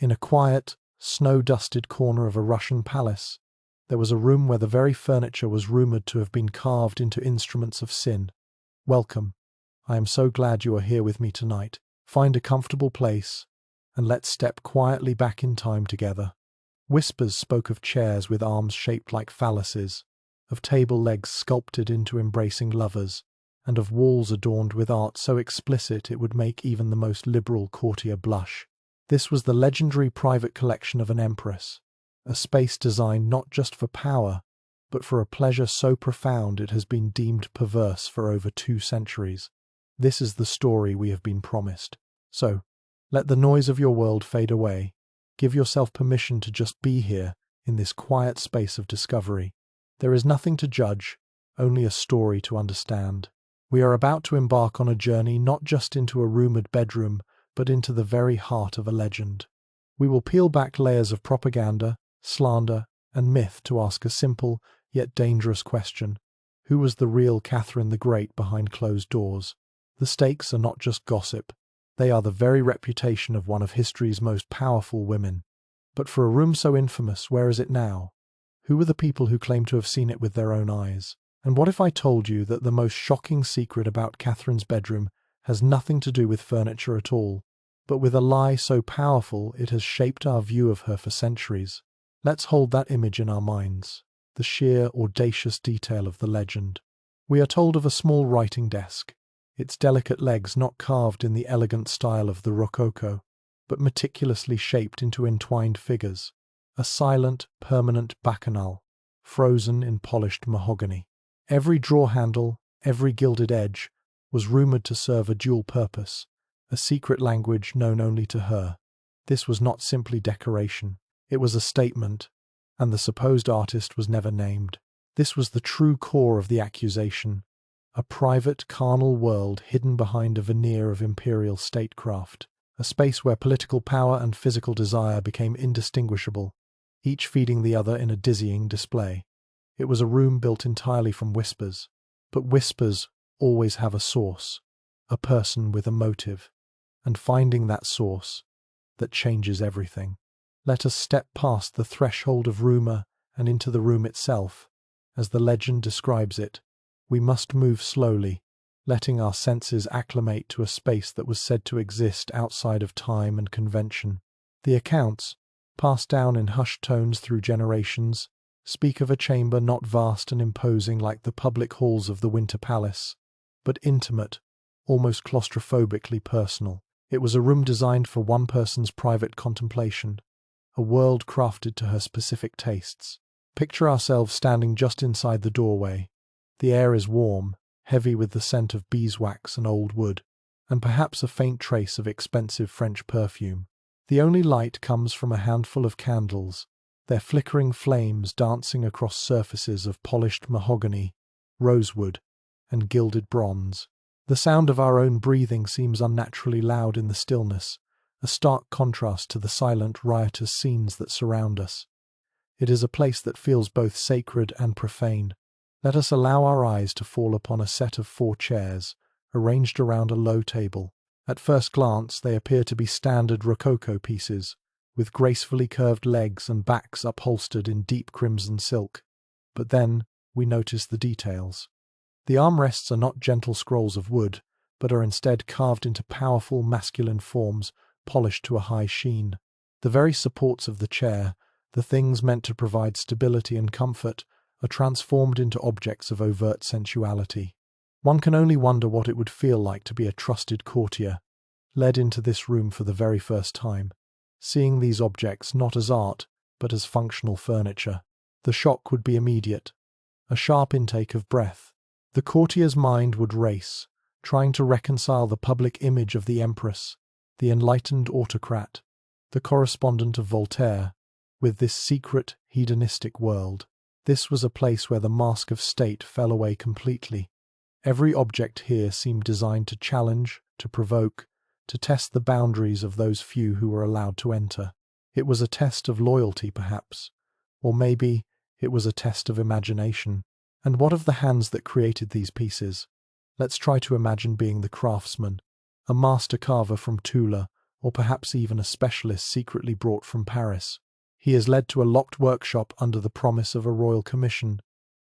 In a quiet, snow-dusted corner of a Russian palace, there was a room where the very furniture was rumored to have been carved into instruments of sin. Welcome. I am so glad you are here with me tonight. Find a comfortable place, and let's step quietly back in time together. Whispers spoke of chairs with arms shaped like phalluses, of table legs sculpted into embracing lovers, and of walls adorned with art so explicit it would make even the most liberal courtier blush. This was the legendary private collection of an empress, a space designed not just for power, but for a pleasure so profound it has been deemed perverse for over 2 centuries. This is the story we have been promised. So, let the noise of your world fade away. Give yourself permission to just be here, in this quiet space of discovery. There is nothing to judge, only a story to understand. We are about to embark on a journey not just into a rumored bedroom, but into the very heart of a legend. We will peel back layers of propaganda, slander, and myth to ask a simple, yet dangerous question. Who was the real Catherine the Great behind closed doors? The stakes are not just gossip. They are the very reputation of one of history's most powerful women. But for a room so infamous, where is it now? Who were the people who claim to have seen it with their own eyes? And what if I told you that the most shocking secret about Catherine's bedroom has nothing to do with furniture at all, but with a lie so powerful it has shaped our view of her for centuries? Let's hold that image in our minds, the sheer, audacious detail of the legend. We are told of a small writing desk, its delicate legs not carved in the elegant style of the Rococo, but meticulously shaped into entwined figures, a silent, permanent bacchanal, frozen in polished mahogany. Every drawer handle, every gilded edge, was rumoured to serve a dual purpose, a secret language known only to her. This was not simply decoration, it was a statement, and the supposed artist was never named. This was the true core of the accusation, a private, carnal world hidden behind a veneer of imperial statecraft, a space where political power and physical desire became indistinguishable, each feeding the other in a dizzying display. It was a room built entirely from whispers, but whispers always have a source, a person with a motive, and finding that source, that changes everything. Let us step past the threshold of rumour and into the room itself. As the legend describes it, we must move slowly, letting our senses acclimate to a space that was said to exist outside of time and convention. The accounts, passed down in hushed tones through generations, speak of a chamber not vast and imposing like the public halls of the Winter Palace, but intimate, almost claustrophobically personal. It was a room designed for one person's private contemplation, a world crafted to her specific tastes. Picture ourselves standing just inside the doorway. The air is warm, heavy with the scent of beeswax and old wood, and perhaps a faint trace of expensive French perfume. The only light comes from a handful of candles, their flickering flames dancing across surfaces of polished mahogany, rosewood, and gilded bronze. The sound of our own breathing seems unnaturally loud in the stillness, a stark contrast to the silent, riotous scenes that surround us. It is a place that feels both sacred and profane. Let us allow our eyes to fall upon a set of 4 chairs, arranged around a low table. At first glance, they appear to be standard Rococo pieces, with gracefully curved legs and backs upholstered in deep crimson silk. But then, we notice the details. The armrests are not gentle scrolls of wood, but are instead carved into powerful masculine forms, polished to a high sheen. The very supports of the chair, the things meant to provide stability and comfort, are transformed into objects of overt sensuality. One can only wonder what it would feel like to be a trusted courtier, led into this room for the very first time, seeing these objects not as art, but as functional furniture. The shock would be immediate, a sharp intake of breath. The courtier's mind would race, trying to reconcile the public image of the Empress, the enlightened autocrat, the correspondent of Voltaire, with this secret, hedonistic world. This was a place where the mask of state fell away completely. Every object here seemed designed to challenge, to provoke, to test the boundaries of those few who were allowed to enter. It was a test of loyalty, perhaps, or maybe it was a test of imagination. And what of the hands that created these pieces? Let's try to imagine being the craftsman, a master carver from Tula or perhaps even a specialist secretly brought from Paris. He is led to a locked workshop under the promise of a royal commission.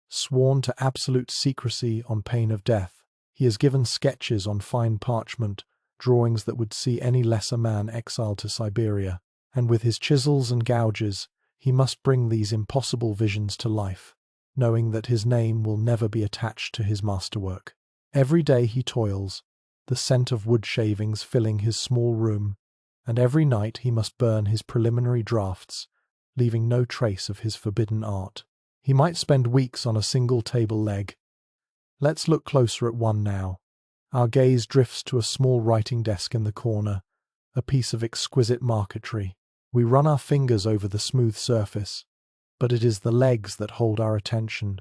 Sworn to absolute secrecy on pain of death, he is given sketches on fine parchment, drawings that would see any lesser man exiled to Siberia, and with his chisels and gouges, he must bring these impossible visions to life, knowing that his name will never be attached to his masterwork. Every day he toils, the scent of wood shavings filling his small room, and every night he must burn his preliminary drafts, leaving no trace of his forbidden art. He might spend weeks on a single table leg. Let's look closer at one now. Our gaze drifts to a small writing desk in the corner, a piece of exquisite marquetry. We run our fingers over the smooth surface, but it is the legs that hold our attention.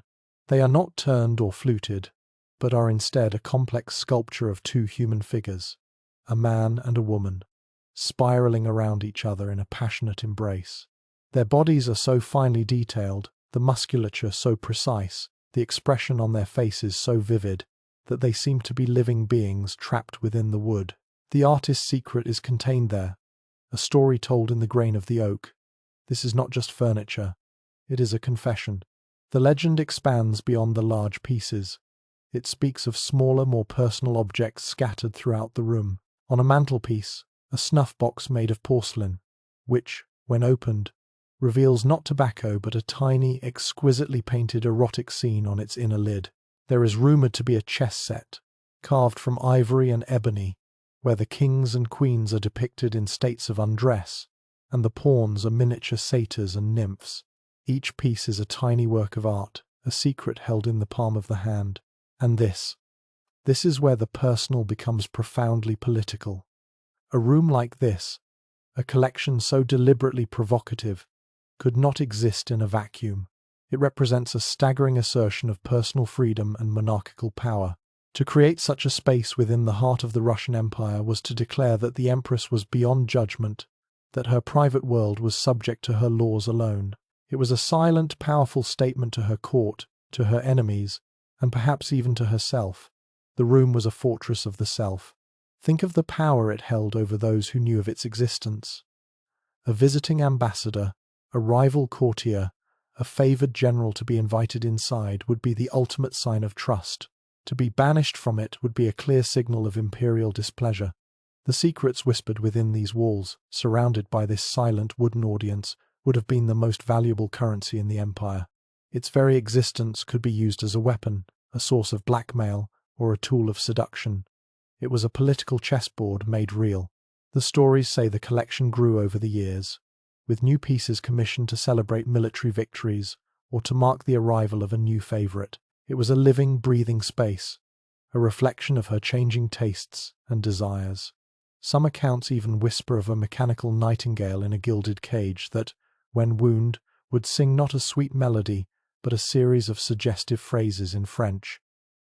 They are not turned or fluted, but are instead a complex sculpture of two human figures, a man and a woman, spiraling around each other in a passionate embrace. Their bodies are so finely detailed, the musculature so precise, the expression on their faces so vivid, that they seem to be living beings trapped within the wood. The artist's secret is contained there, a story told in the grain of the oak. This is not just furniture, it is a confession. The legend expands beyond the large pieces. It speaks of smaller, more personal objects scattered throughout the room. On a mantelpiece, a snuff box made of porcelain, which, when opened, reveals not tobacco but a tiny, exquisitely painted erotic scene on its inner lid. There is rumoured to be a chess set, carved from ivory and ebony, where the kings and queens are depicted in states of undress, and the pawns are miniature satyrs and nymphs. Each piece is a tiny work of art, a secret held in the palm of the hand. And this is where the personal becomes profoundly political. A room like this, a collection so deliberately provocative, could not exist in a vacuum. It represents a staggering assertion of personal freedom and monarchical power. To create such a space within the heart of the Russian Empire was to declare that the Empress was beyond judgment, that her private world was subject to her laws alone. It was a silent, powerful statement to her court, to her enemies, and perhaps even to herself. The room was a fortress of the self. Think of the power it held over those who knew of its existence. A visiting ambassador, a rival courtier, a favoured general to be invited inside would be the ultimate sign of trust. To be banished from it would be a clear signal of imperial displeasure. The secrets whispered within these walls, surrounded by this silent wooden audience, would have been the most valuable currency in the empire. Its very existence could be used as a weapon, a source of blackmail, or a tool of seduction. It was a political chessboard made real. The stories say the collection grew over the years, with new pieces commissioned to celebrate military victories or to mark the arrival of a new favourite. It was a living, breathing space, a reflection of her changing tastes and desires. Some accounts even whisper of a mechanical nightingale in a gilded cage that, when wound, would sing not a sweet melody, but a series of suggestive phrases in French.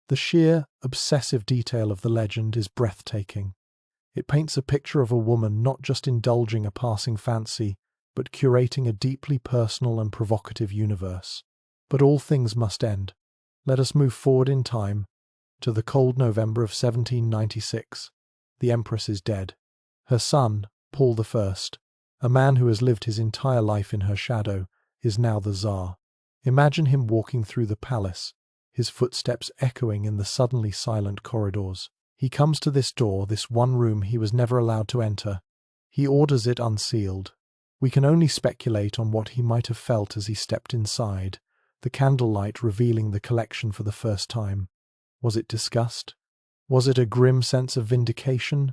The sheer, obsessive detail of the legend is breathtaking. It paints a picture of a woman not just indulging a passing fancy, but curating a deeply personal and provocative universe. But all things must end. Let us move forward in time to the cold November of 1796. The Empress is dead. Her son, Paul I, a man who has lived his entire life in her shadow, is now the Tsar. Imagine him walking through the palace, his footsteps echoing in the suddenly silent corridors. He comes to this door, this one room he was never allowed to enter. He orders it unsealed. We can only speculate on what he might have felt as he stepped inside, the candlelight revealing the collection for the first time. Was it disgust? Was it a grim sense of vindication,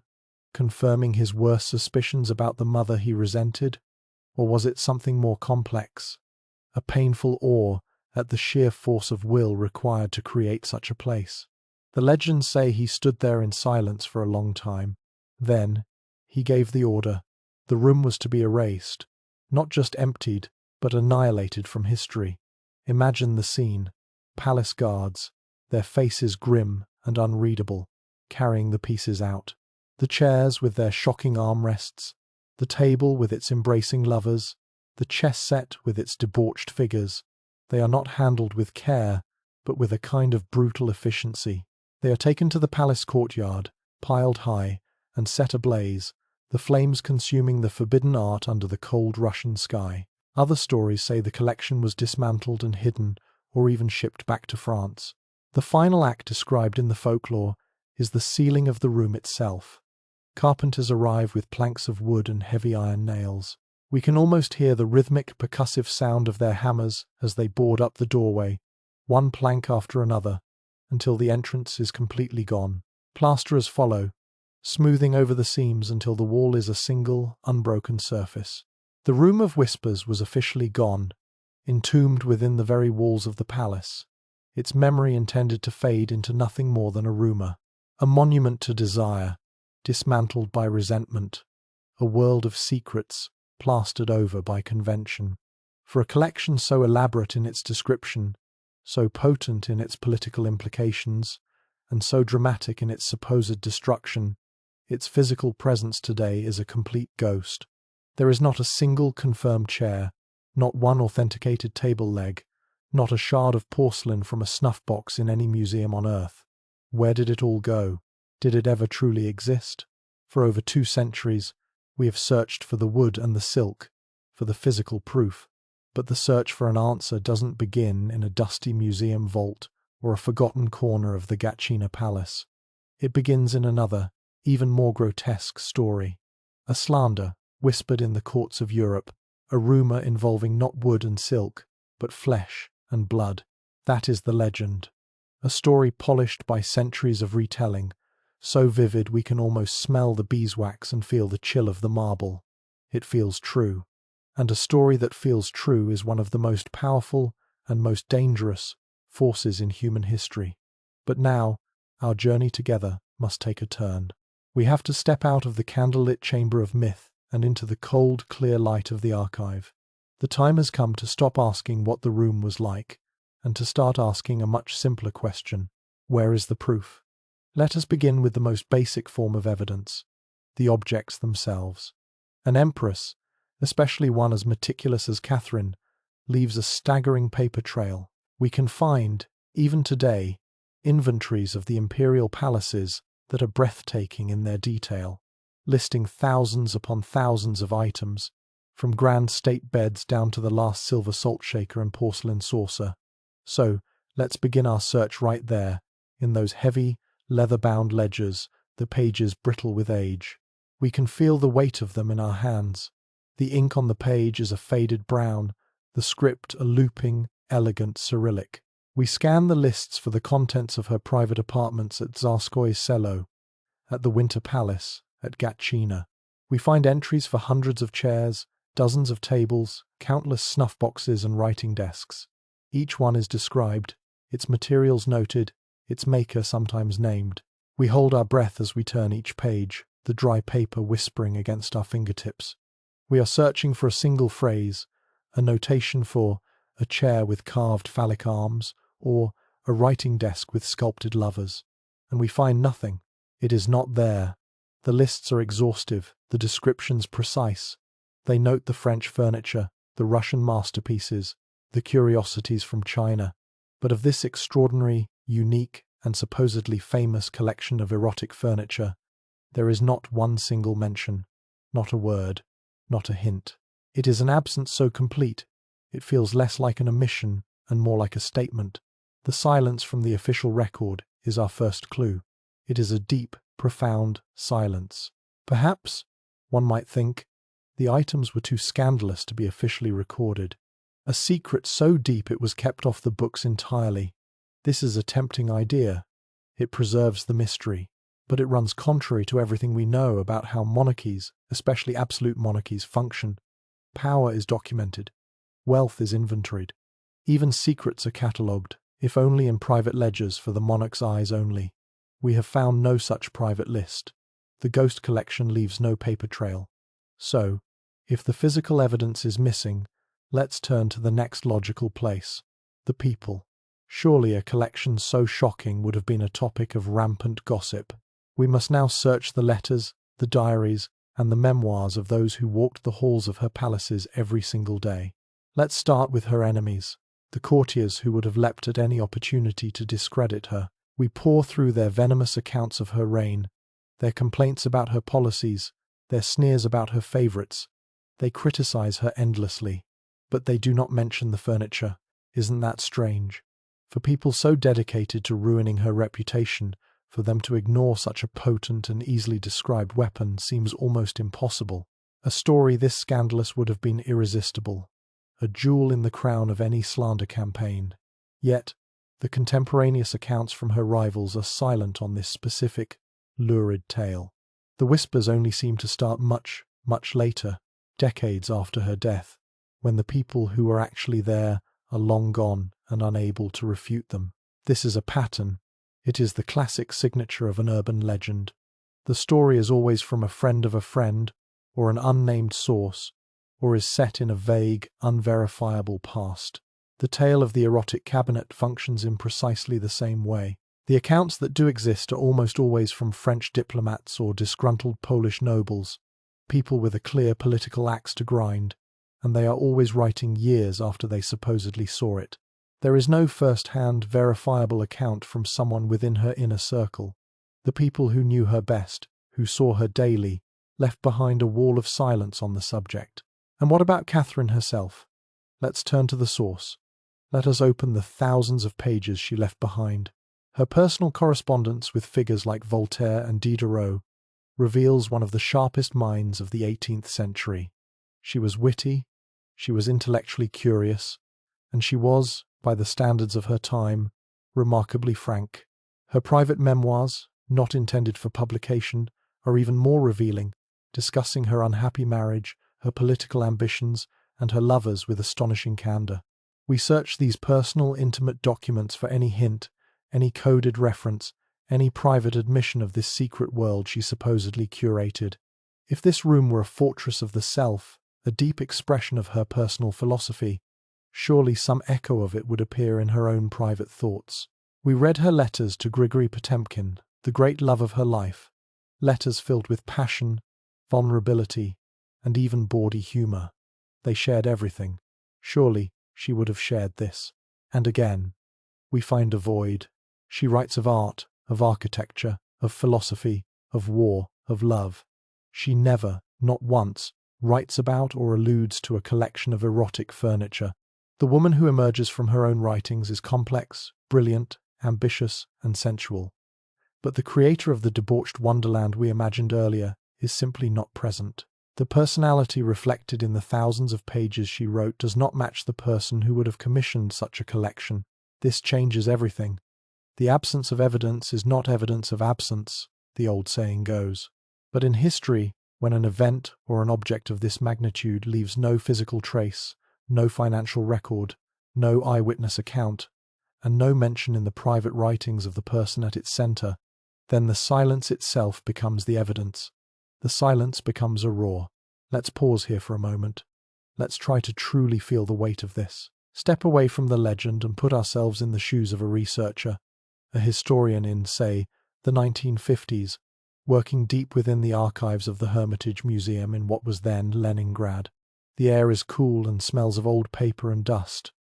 confirming his worst suspicions about the mother he resented? Or was it something more complex, a painful awe at the sheer force of will required to create such a place? The legends say he stood there in silence for a long time. Then, he gave the order. The room was to be erased, not just emptied, but annihilated from history. Imagine the scene. Palace guards, their faces grim and unreadable, carrying the pieces out. The chairs with their shocking armrests, the table with its embracing lovers, the chess set with its debauched figures. They are not handled with care, but with a kind of brutal efficiency. They are taken to the palace courtyard, piled high, and set ablaze, the flames consuming the forbidden art under the cold Russian sky. Other stories say the collection was dismantled and hidden, or even shipped back to France. The final act described in the folklore is the sealing of the room itself. Carpenters arrive with planks of wood and heavy iron nails. We can almost hear the rhythmic, percussive sound of their hammers as they board up the doorway, one plank after another, until the entrance is completely gone. Plasterers follow, smoothing over the seams until the wall is a single, unbroken surface. The Room of Whispers was officially gone, entombed within the very walls of the palace, its memory intended to fade into nothing more than a rumor, a monument to desire, dismantled by resentment, a world of secrets plastered over by convention. For a collection so elaborate in its description, so potent in its political implications, and so dramatic in its supposed destruction, its physical presence today is a complete ghost. There is not a single confirmed chair, not one authenticated table leg, not a shard of porcelain from a snuff box in any museum on earth. Where did it all go? Did it ever truly exist? For over 2 centuries, we have searched for the wood and the silk, for the physical proof. But the search for an answer doesn't begin in a dusty museum vault or a forgotten corner of the Gatchina Palace. It begins in another, even more grotesque story. A slander, whispered in the courts of Europe, a rumor involving not wood and silk, but flesh and blood. That is the legend. A story polished by centuries of retelling, so vivid we can almost smell the beeswax and feel the chill of the marble. It feels true. And a story that feels true is one of the most powerful and most dangerous forces in human history. But now, our journey together must take a turn. We have to step out of the candlelit chamber of myth and into the cold, clear light of the archive. The time has come to stop asking what the room was like, and to start asking a much simpler question. Where is the proof? Let us begin with the most basic form of evidence, the objects themselves. An empress, especially one as meticulous as Catherine, leaves a staggering paper trail. We can find, even today, inventories of the imperial palaces that are breathtaking in their detail, listing thousands upon thousands of items, from grand state beds down to the last silver salt shaker and porcelain saucer. So, let's begin our search right there, in those heavy, leather-bound ledgers, the pages brittle with age. We can feel the weight of them in our hands. The ink on the page is a faded brown, the script a looping, elegant Cyrillic. We scan the lists for the contents of her private apartments at Tsarskoye Selo, at the Winter Palace, at Gatchina. We find entries for hundreds of chairs, dozens of tables, countless snuff boxes and writing desks. Each one is described, its materials noted, its maker sometimes named. We hold our breath as we turn each page, the dry paper whispering against our fingertips. We are searching for a single phrase, a notation for a chair with carved phallic arms, or a writing desk with sculpted lovers. And we find nothing. It is not there. The lists are exhaustive, the descriptions precise. They note the French furniture, the Russian masterpieces, the curiosities from China. But of this extraordinary, unique, and supposedly famous collection of erotic furniture, there is not one single mention, not a word, not a hint. It is an absence so complete, it feels less like an omission and more like a statement. The silence from the official record is our first clue. It is a deep, profound silence. Perhaps, one might think, the items were too scandalous to be officially recorded. A secret so deep it was kept off the books entirely. This is a tempting idea. It preserves the mystery, but it runs contrary to everything we know about how monarchies, especially absolute monarchies, function. Power is documented. Wealth is inventoried. Even secrets are catalogued, if only in private ledgers for the monarch's eyes only. We have found no such private list. The ghost collection leaves no paper trail. So, if the physical evidence is missing, let's turn to the next logical place, the people. Surely a collection so shocking would have been a topic of rampant gossip. We must now search the letters, the diaries, and the memoirs of those who walked the halls of her palaces every single day. Let's start with her enemies, the courtiers who would have leapt at any opportunity to discredit her. We pore through their venomous accounts of her reign, their complaints about her policies, Their sneers about her favorites. They criticize her endlessly. But they do not mention the furniture. Isn't that strange? For people so dedicated to ruining her reputation, for them to ignore such a potent and easily described weapon seems almost impossible. A story this scandalous would have been irresistible, a jewel in the crown of any slander campaign. Yet, the contemporaneous accounts from her rivals are silent on this specific, lurid tale. The whispers only seem to start much, much later, decades after her death, when the people who were actually there are long gone and unable to refute them. This is a pattern. It is the classic signature of an urban legend. The story is always from a friend of a friend, or an unnamed source, or is set in a vague, unverifiable past. The tale of the erotic cabinet functions in precisely the same way. The accounts that do exist are almost always from French diplomats or disgruntled Polish nobles, people with a clear political axe to grind, and they are always writing years after they supposedly saw it. There is no first-hand, verifiable account from someone within her inner circle. The people who knew her best, who saw her daily, left behind a wall of silence on the subject. And what about Catherine herself? Let's turn to the source. Let us open the thousands of pages she left behind. Her personal correspondence with figures like Voltaire and Diderot reveals one of the sharpest minds of the 18th century. She was witty, she was intellectually curious, and she was, by the standards of her time, remarkably frank. Her private memoirs, not intended for publication, are even more revealing, discussing her unhappy marriage, her political ambitions, and her lovers with astonishing candor. We search these personal, intimate documents for any hint, any coded reference, any private admission of this secret world she supposedly curated. If this room were a fortress of the self, a deep expression of her personal philosophy, surely some echo of it would appear in her own private thoughts. We read her letters to Grigori Potemkin, the great love of her life, letters filled with passion, vulnerability, and even bawdy humor. They shared everything. Surely she would have shared this. And again, we find a void. She writes of art, of architecture, of philosophy, of war, of love. She never, not once, writes about or alludes to a collection of erotic furniture. The woman who emerges from her own writings is complex, brilliant, ambitious, and sensual. But the creator of the debauched wonderland we imagined earlier is simply not present. The personality reflected in the thousands of pages she wrote does not match the person who would have commissioned such a collection. This changes everything. The absence of evidence is not evidence of absence, the old saying goes. But in history, when an event or an object of this magnitude leaves no physical trace, no financial record, no eyewitness account, and no mention in the private writings of the person at its center, then the silence itself becomes the evidence. The silence becomes a roar. Let's pause here for a moment. Let's try to truly feel the weight of this. Step away from the legend and put ourselves in the shoes of a researcher, a historian in, say, the 1950s, working deep within the archives of the Hermitage Museum in what was then Leningrad. The air is cool and smells of old paper and dust.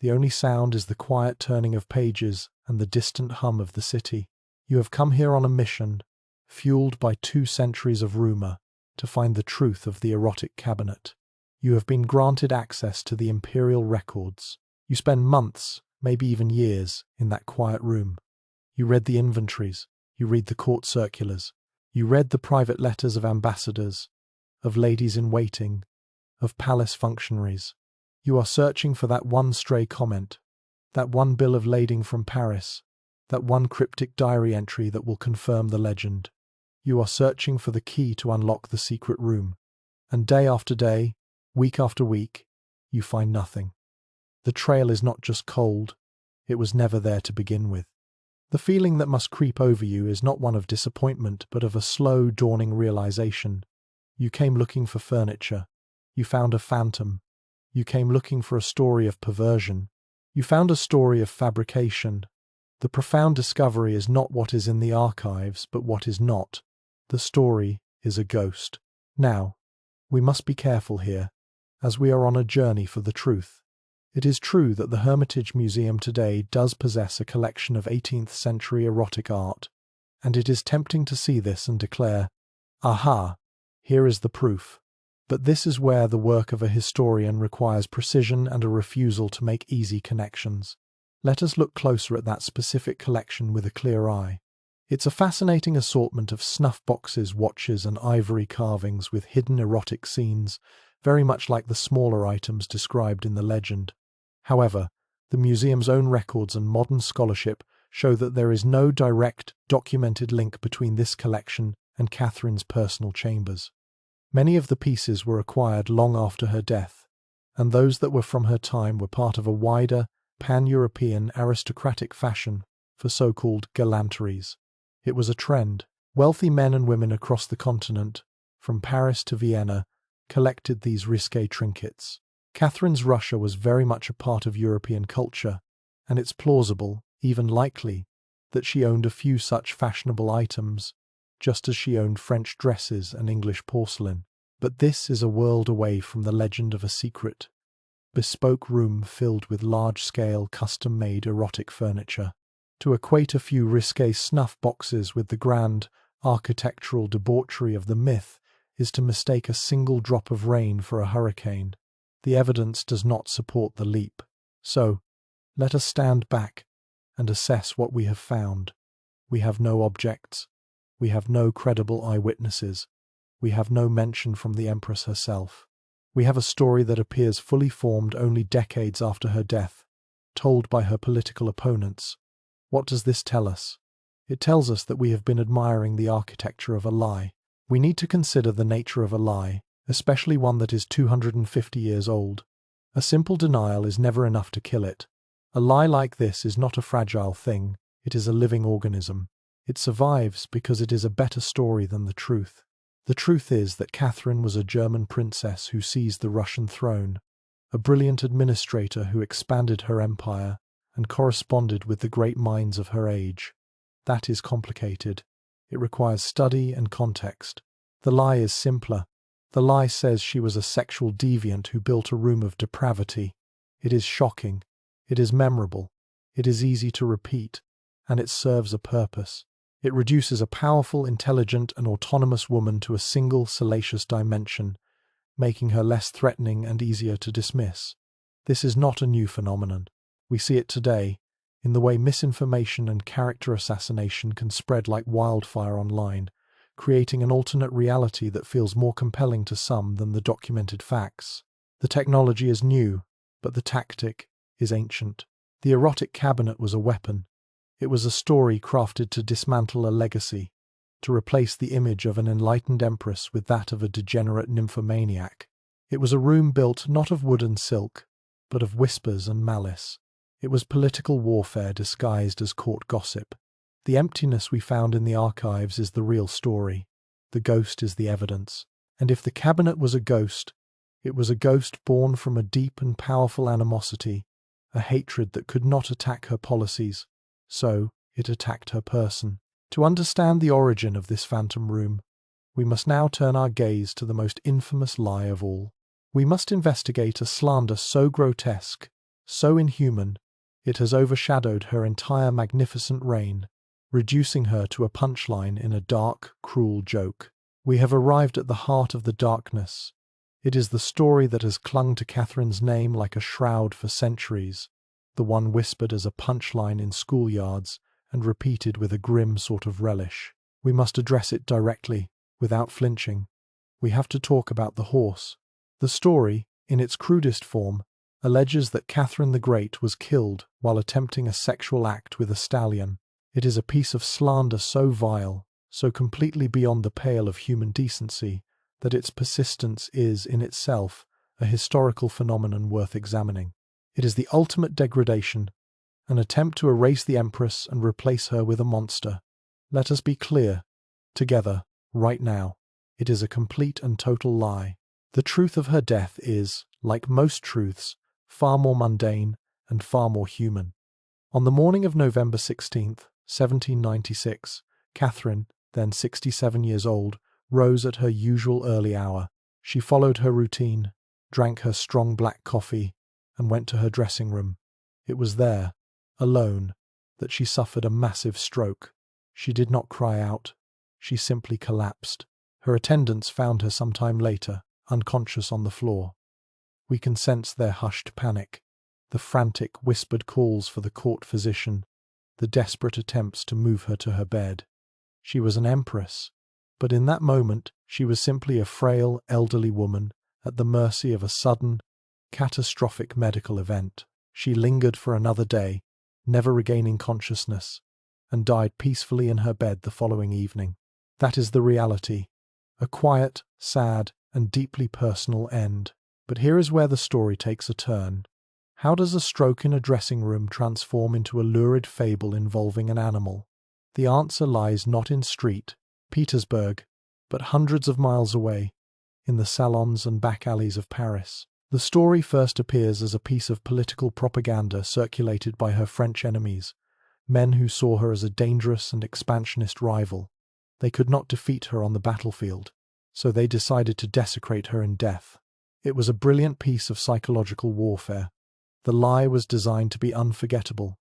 The only sound is the quiet turning of pages and the distant hum of the city. You have come here on a mission, fueled by 2 centuries of rumor, to find the truth of the erotic cabinet. You have been granted access to the imperial records. You spend months, maybe even years, in that quiet room. You read the inventories, you read the court circulars, you read the private letters of ambassadors, of ladies-in-waiting, of palace functionaries. You are searching for that one stray comment, that one bill of lading from Paris, that one cryptic diary entry that will confirm the legend. You are searching for the key to unlock the secret room, and day after day, week after week, you find nothing. The trail is not just cold, it was never there to begin with. The feeling that must creep over you is not one of disappointment, but of a slow, dawning realization. You came looking for furniture. You found a phantom. You came looking for a story of perversion. You found a story of fabrication. The profound discovery is not what is in the archives, but what is not. The story is a ghost. Now, we must be careful here, as we are on a journey for the truth. It is true that the Hermitage Museum today does possess a collection of 18th century erotic art, and it is tempting to see this and declare, "Aha, Here is the proof. But this is where the work of a historian requires precision and a refusal to make easy connections. Let us look closer at that specific collection with a clear eye. It's a fascinating assortment of snuff boxes, watches, and ivory carvings with hidden erotic scenes, very much like the smaller items described in the legend. However, the museum's own records and modern scholarship show that there is no direct, documented link between this collection and Catherine's personal chambers. Many of the pieces were acquired long after her death, and those that were from her time were part of a wider, pan-European aristocratic fashion for so-called galanteries. It was a trend. Wealthy men and women across the continent, from Paris to Vienna, collected these risque trinkets. Catherine's Russia was very much a part of European culture, and it's plausible, even likely, that she owned a few such fashionable items, just as she owned French dresses and English porcelain. But this is a world away from the legend of a secret, bespoke room filled with large-scale, custom-made erotic furniture. To equate a few risque snuff boxes with the grand, architectural debauchery of the myth is to mistake a single drop of rain for a hurricane. The evidence does not support the leap. So, let us stand back and assess what we have found. We have no objects. We have no credible eyewitnesses. We have no mention from the Empress herself. We have a story that appears fully formed only decades after her death, told by her political opponents. What does this tell us? It tells us that we have been admiring the architecture of a lie. We need to consider the nature of a lie, especially one that is 250 years old. A simple denial is never enough to kill it. A lie like this is not a fragile thing, it is a living organism. It survives because it is a better story than the truth. The truth is that Catherine was a German princess who seized the Russian throne, a brilliant administrator who expanded her empire and corresponded with the great minds of her age. That is complicated. It requires study and context. The lie is simpler. The lie says she was a sexual deviant who built a room of depravity. It is shocking. It is memorable. It is easy to repeat. And it serves a purpose. It reduces a powerful, intelligent, and autonomous woman to a single, salacious dimension, making her less threatening and easier to dismiss. This is not a new phenomenon. We see it today, in the way misinformation and character assassination can spread like wildfire online, creating an alternate reality that feels more compelling to some than the documented facts. The technology is new, but the tactic is ancient. The erotic cabinet was a weapon. It was a story crafted to dismantle a legacy, to replace the image of an enlightened empress with that of a degenerate nymphomaniac. It was a room built not of wood and silk, but of whispers and malice. It was political warfare disguised as court gossip. The emptiness we found in the archives is the real story. The ghost is the evidence. And if the cabinet was a ghost, it was a ghost born from a deep and powerful animosity, a hatred that could not attack her policies. So, it attacked her person. To understand the origin of this phantom room, we must now turn our gaze to the most infamous lie of all. We must investigate a slander so grotesque, so inhuman, it has overshadowed her entire magnificent reign, reducing her to a punchline in a dark, cruel joke. We have arrived at the heart of the darkness. It is the story that has clung to Catherine's name like a shroud for centuries, the one whispered as a punchline in schoolyards and repeated with a grim sort of relish. We must address it directly, without flinching. We have to talk about the horse. The story, in its crudest form, alleges that Catherine the Great was killed while attempting a sexual act with a stallion. It is a piece of slander so vile, so completely beyond the pale of human decency, that its persistence is, in itself, a historical phenomenon worth examining. It is the ultimate degradation, an attempt to erase the Empress and replace her with a monster. Let us be clear, together, right now. It is a complete and total lie. The truth of her death is, like most truths, far more mundane and far more human. On the morning of November 16th, 1796, Catherine, then 67 years old, rose at her usual early hour. She followed her routine, drank her strong black coffee, and went to her dressing room. It was there, alone, that she suffered a massive stroke. She did not cry out. She simply collapsed. Her attendants found her some time later, unconscious on the floor. We can sense their hushed panic, the frantic, whispered calls for the court physician, the desperate attempts to move her to her bed. She was an empress, but in that moment she was simply a frail, elderly woman at the mercy of a sudden, catastrophic medical event. She lingered for another day, never regaining consciousness, and died peacefully in her bed the following evening. That is the reality. A quiet, sad, and deeply personal end. But here is where the story takes a turn. How does a stroke in a dressing room transform into a lurid fable involving an animal? The answer lies not in St. Petersburg, but hundreds of miles away, in the salons and back alleys of Paris. The story first appears as a piece of political propaganda circulated by her French enemies, men who saw her as a dangerous and expansionist rival. They could not defeat her on the battlefield, so they decided to desecrate her in death. It was a brilliant piece of psychological warfare. The lie was designed to be unforgettable,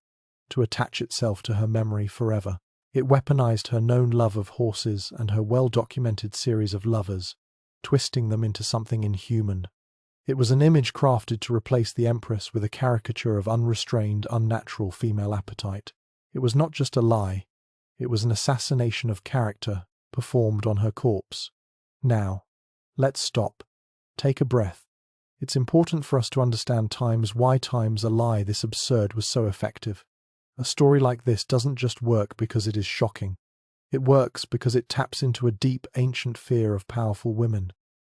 to attach itself to her memory forever. It weaponized her known love of horses and her well-documented series of lovers, twisting them into something inhuman. It was an image crafted to replace the Empress with a caricature of unrestrained, unnatural female appetite. It was not just a lie, it was an assassination of character performed on her corpse. Now, let's stop. Take a breath. It's important for us to understand why times a lie this absurd was so effective. A story like this doesn't just work because it is shocking. It works because it taps into a deep, ancient fear of powerful women.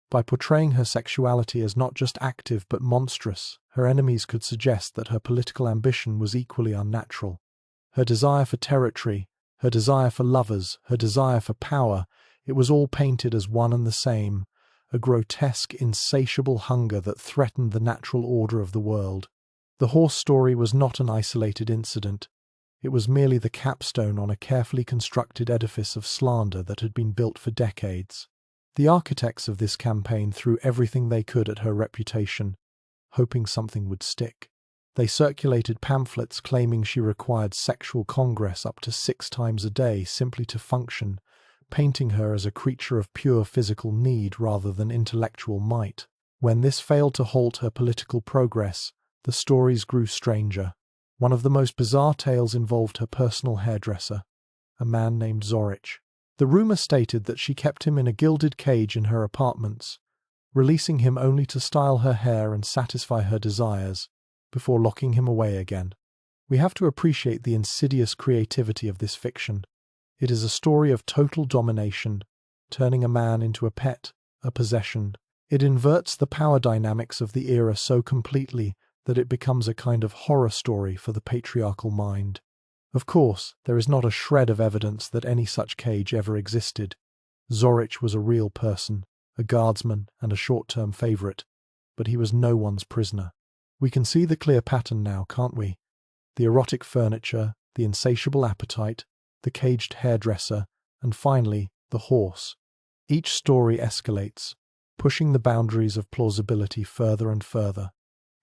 By portraying her sexuality as not just active but monstrous, her enemies could suggest that her political ambition was equally unnatural. Her desire for territory, her desire for lovers, her desire for power, it was all painted as one and the same, a grotesque, insatiable hunger that threatened the natural order of the world. The horse story was not an isolated incident. It was merely the capstone on a carefully constructed edifice of slander that had been built for decades. The architects of this campaign threw everything they could at her reputation, hoping something would stick. They circulated pamphlets claiming she required sexual congress up to 6 times a day simply to function, painting her as a creature of pure physical need rather than intellectual might. When this failed to halt her political progress, the stories grew stranger. One of the most bizarre tales involved her personal hairdresser, a man named Zorich. The rumor stated that she kept him in a gilded cage in her apartments, releasing him only to style her hair and satisfy her desires, before locking him away again. We have to appreciate the insidious creativity of this fiction. It is a story of total domination, turning a man into a pet, a possession. It inverts the power dynamics of the era so completely that it becomes a kind of horror story for the patriarchal mind. Of course, there is not a shred of evidence that any such cage ever existed. Zorich was a real person, a guardsman and a short-term favorite, but he was no one's prisoner. We can see the clear pattern now, can't we? The erotic furniture, the insatiable appetite, the caged hairdresser, and finally, the horse. Each story escalates, pushing the boundaries of plausibility further and further.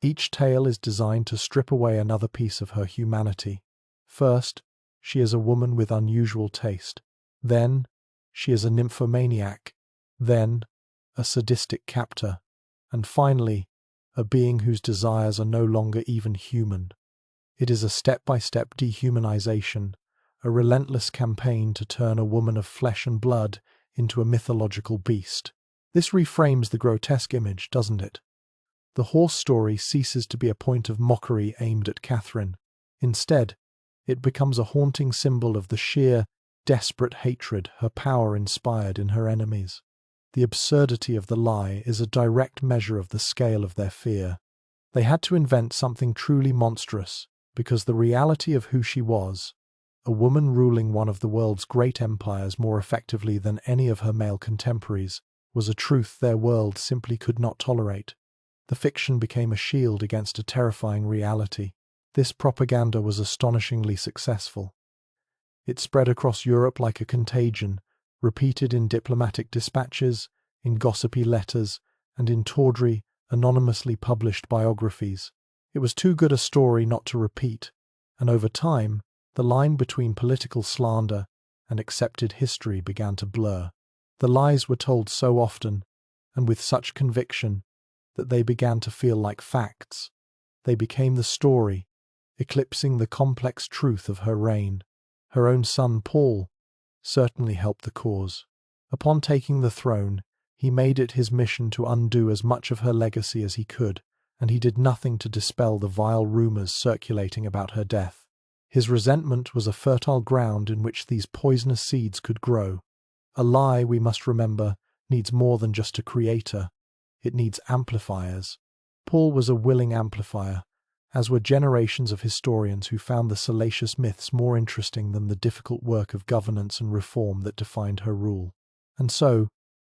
Each tale is designed to strip away another piece of her humanity. First, she is a woman with unusual taste. Then, she is a nymphomaniac. Then, a sadistic captor. And finally, a being whose desires are no longer even human. It is a step-by-step dehumanization, a relentless campaign to turn a woman of flesh and blood into a mythological beast. This reframes the grotesque image, doesn't it? The horse story ceases to be a point of mockery aimed at Catherine. Instead, it becomes a haunting symbol of the sheer, desperate hatred her power inspired in her enemies. The absurdity of the lie is a direct measure of the scale of their fear. They had to invent something truly monstrous, because the reality of who she was, a woman ruling one of the world's great empires more effectively than any of her male contemporaries, was a truth their world simply could not tolerate. The fiction became a shield against a terrifying reality. This propaganda was astonishingly successful. It spread across Europe like a contagion, repeated in diplomatic dispatches, in gossipy letters, and in tawdry, anonymously published biographies. It was too good a story not to repeat, and over time, the line between political slander and accepted history began to blur. The lies were told so often, and with such conviction, that they began to feel like facts. They became the story, eclipsing the complex truth of her reign. Her own son, Paul, certainly helped the cause. Upon taking the throne, he made it his mission to undo as much of her legacy as he could, and he did nothing to dispel the vile rumors circulating about her death. His resentment was a fertile ground in which these poisonous seeds could grow. A lie, we must remember, needs more than just a creator. It needs amplifiers. Paul was a willing amplifier, as were generations of historians who found the salacious myths more interesting than the difficult work of governance and reform that defined her rule. And so,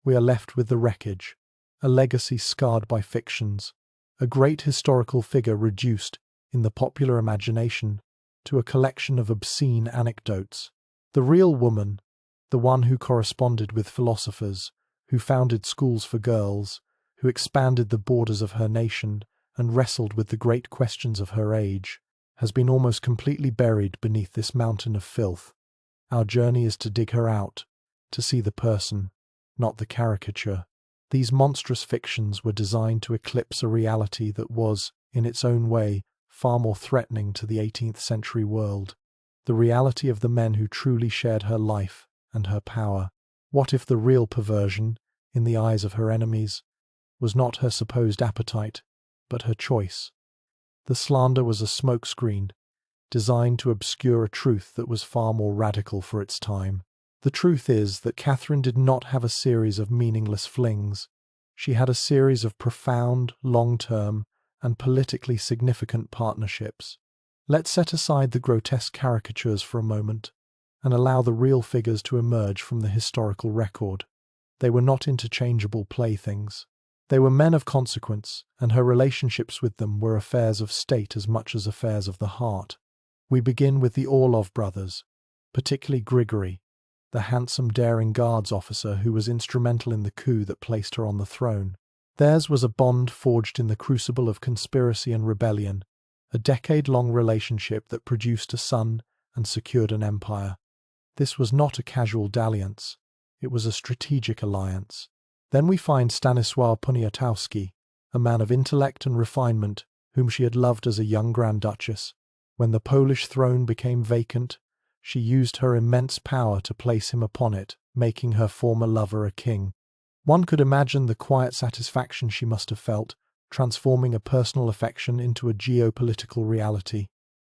we are left with the wreckage, a legacy scarred by fictions, a great historical figure reduced, in the popular imagination, to a collection of obscene anecdotes. The real woman, the one who corresponded with philosophers, who founded schools for girls, who expanded the borders of her nation and wrestled with the great questions of her age, has been almost completely buried beneath this mountain of filth. Our journey is to dig her out, to see the person, not the caricature. These monstrous fictions were designed to eclipse a reality that was, in its own way, far more threatening to the 18th century world. The reality of the men who truly shared her life and her power. What if the real perversion, in the eyes of her enemies, was not her supposed appetite, but her choice? The slander was a smokescreen, designed to obscure a truth that was far more radical for its time. The truth is that Catherine did not have a series of meaningless flings. She had a series of profound, long-term, and politically significant partnerships. Let's set aside the grotesque caricatures for a moment, and allow the real figures to emerge from the historical record. They were not interchangeable playthings. They were men of consequence, and her relationships with them were affairs of state as much as affairs of the heart. We begin with the Orlov brothers, particularly Grigori, the handsome, daring guards officer who was instrumental in the coup that placed her on the throne. Theirs was a bond forged in the crucible of conspiracy and rebellion, a decade-long relationship that produced a son and secured an empire. This was not a casual dalliance, it was a strategic alliance. Then we find Stanisław Poniatowski, a man of intellect and refinement whom she had loved as a young Grand Duchess. When the Polish throne became vacant, she used her immense power to place him upon it, making her former lover a king. One could imagine the quiet satisfaction she must have felt, transforming a personal affection into a geopolitical reality.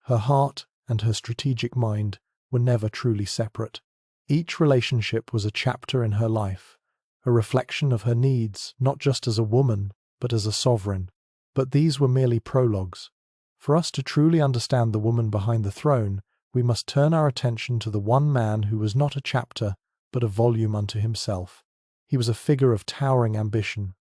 Her heart and her strategic mind were never truly separate. Each relationship was a chapter in her life, a reflection of her needs, not just as a woman, but as a sovereign. But these were merely prologues. For us to truly understand the woman behind the throne, we must turn our attention to the one man who was not a chapter, but a volume unto himself. He was a figure of towering ambition,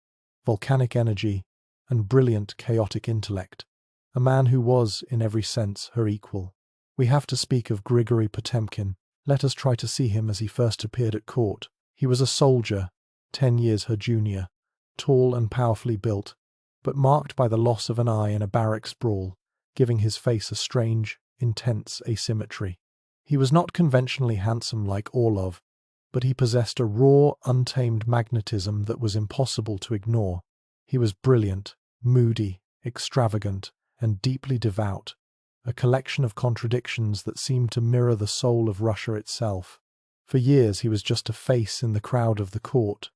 volcanic energy, and brilliant, chaotic intellect. A man who was, in every sense, her equal. We have to speak of Grigori Potemkin. Let us try to see him as he first appeared at court. He was a soldier, 10 years her junior, tall and powerfully built, but marked by the loss of an eye in a barracks brawl, giving his face a strange, intense asymmetry. He was not conventionally handsome like Orlov, but he possessed a raw, untamed magnetism that was impossible to ignore. He was brilliant, moody, extravagant, and deeply devout, a collection of contradictions that seemed to mirror the soul of Russia itself. For years he was just a face in the crowd of the court,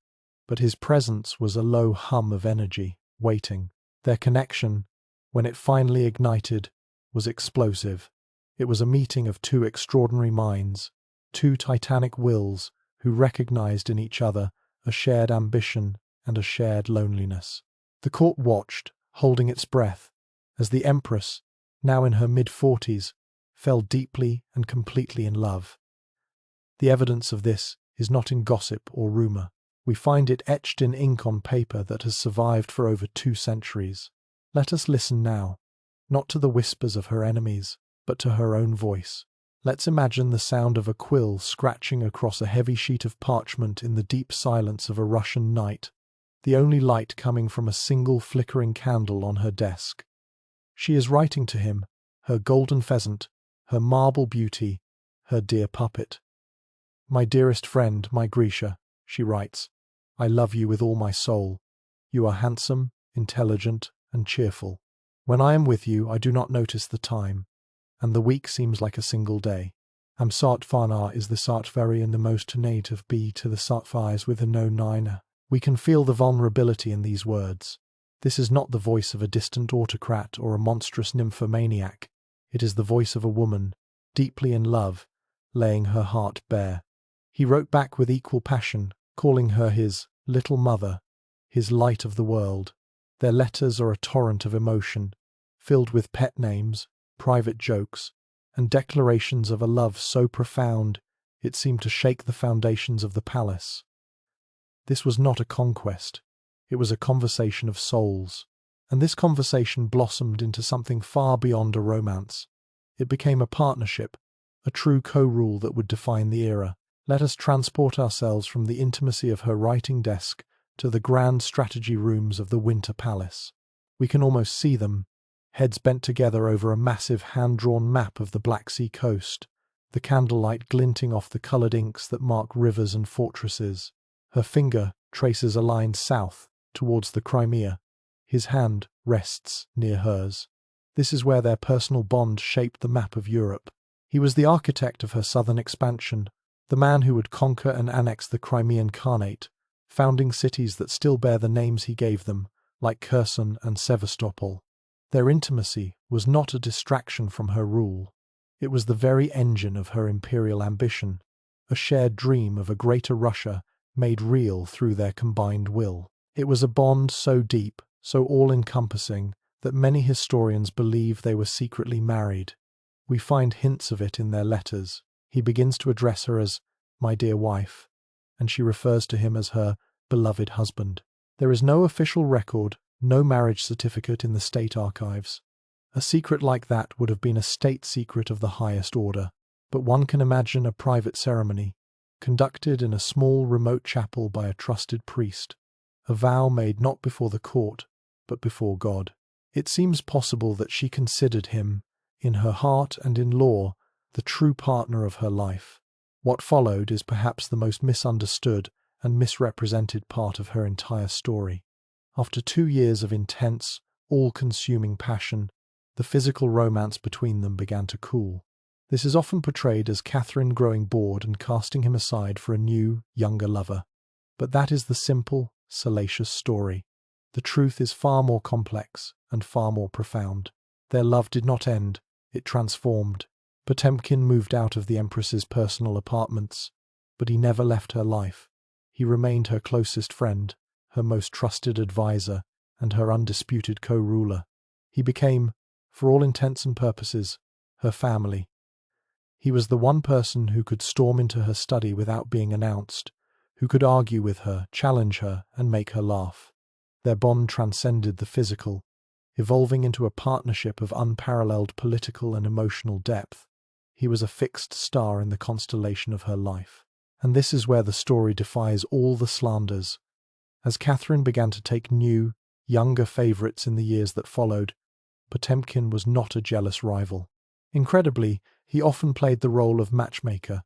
but his presence was a low hum of energy, waiting. Their connection, when it finally ignited, was explosive. It was a meeting of two extraordinary minds, two titanic wills who recognized in each other a shared ambition and a shared loneliness. The court watched, holding its breath, as the Empress, now in her mid-40s, fell deeply and completely in love. The evidence of this is not in gossip or rumor. We find it etched in ink on paper that has survived for over 2 centuries. Let us listen now, not to the whispers of her enemies, but to her own voice. Let's imagine the sound of a quill scratching across a heavy sheet of parchment in the deep silence of a Russian night, the only light coming from a single flickering candle on her desk. She is writing to him, her golden pheasant, her marble beauty, her dear puppet. My dearest friend, my Grisha, she writes. "I love you with all my soul. You are handsome, intelligent, and cheerful. When I am with you, I do not notice the time, and the week seems like a single day. Am sart fana is the sart very and the most native be to the sart fires with a no nine." We can feel the vulnerability in these words. This is not the voice of a distant autocrat or a monstrous nymphomaniac. It is the voice of a woman, deeply in love, laying her heart bare. He wrote back with equal passion, calling her his little mother, his light of the world. Their letters are a torrent of emotion, filled with pet names, private jokes, and declarations of a love so profound it seemed to shake the foundations of the palace. This was not a conquest, it was a conversation of souls, and this conversation blossomed into something far beyond a romance. It became a partnership, a true co-rule that would define the era. Let us transport ourselves from the intimacy of her writing desk to the grand strategy rooms of the Winter Palace. We can almost see them, heads bent together over a massive hand-drawn map of the Black Sea coast, the candlelight glinting off the coloured inks that mark rivers and fortresses. Her finger traces a line south, towards the Crimea. His hand rests near hers. This is where their personal bond shaped the map of Europe. He was the architect of her southern expansion, the man who would conquer and annex the Crimean Khanate, founding cities that still bear the names he gave them, like Kherson and Sevastopol. Their intimacy was not a distraction from her rule. It was the very engine of her imperial ambition, a shared dream of a greater Russia made real through their combined will. It was a bond so deep, so all-encompassing, that many historians believe they were secretly married. We find hints of it in their letters. He begins to address her as "my dear wife," and she refers to him as her beloved husband. There is no official record, no marriage certificate in the state archives. A secret like that would have been a state secret of the highest order, but one can imagine a private ceremony, conducted in a small remote chapel by a trusted priest, a vow made not before the court, but before God. It seems possible that she considered him, in her heart and in law, the true partner of her life. What followed is perhaps the most misunderstood and misrepresented part of her entire story. After 2 years of intense, all-consuming passion, the physical romance between them began to cool. This is often portrayed as Catherine growing bored and casting him aside for a new, younger lover. But that is the simple, salacious story. The truth is far more complex and far more profound. Their love did not end, it transformed. Potemkin moved out of the Empress's personal apartments, but he never left her life. He remained her closest friend, her most trusted advisor, and her undisputed co-ruler. He became, for all intents and purposes, her family. He was the one person who could storm into her study without being announced, who could argue with her, challenge her, and make her laugh. Their bond transcended the physical, evolving into a partnership of unparalleled political and emotional depth. He was a fixed star in the constellation of her life. And this is where the story defies all the slanders. As Catherine began to take new, younger favourites in the years that followed, Potemkin was not a jealous rival. Incredibly, he often played the role of matchmaker.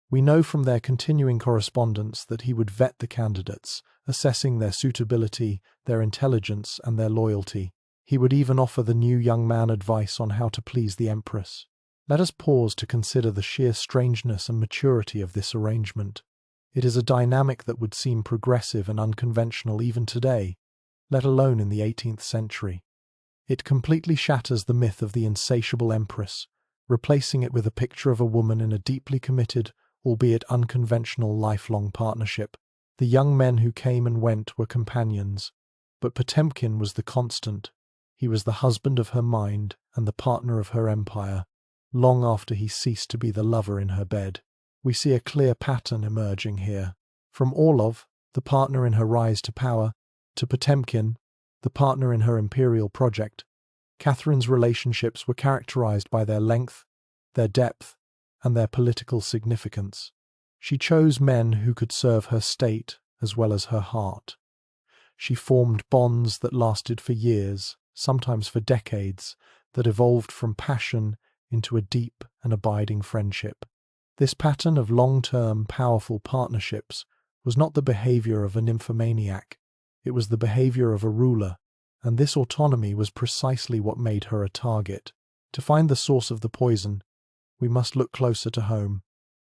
We know from their continuing correspondence that he would vet the candidates, assessing their suitability, their intelligence, and their loyalty. He would even offer the new young man advice on how to please the Empress. Let us pause to consider the sheer strangeness and maturity of this arrangement. It is a dynamic that would seem progressive and unconventional even today, let alone in the 18th century. It completely shatters the myth of the insatiable Empress, replacing it with a picture of a woman in a deeply committed, albeit unconventional, lifelong partnership. The young men who came and went were companions, but Potemkin was the constant. He was the husband of her mind and the partner of her empire, long after he ceased to be the lover in her bed. We see a clear pattern emerging here. From Orlov, the partner in her rise to power, to Potemkin, the partner in her imperial project, Catherine's relationships were characterized by their length, their depth, and their political significance. She chose men who could serve her state as well as her heart. She formed bonds that lasted for years, sometimes for decades, that evolved from passion into a deep and abiding friendship. This pattern of long-term, powerful partnerships was not the behavior of a nymphomaniac. It was the behavior of a ruler, and this autonomy was precisely what made her a target. To find the source of the poison, we must look closer to home,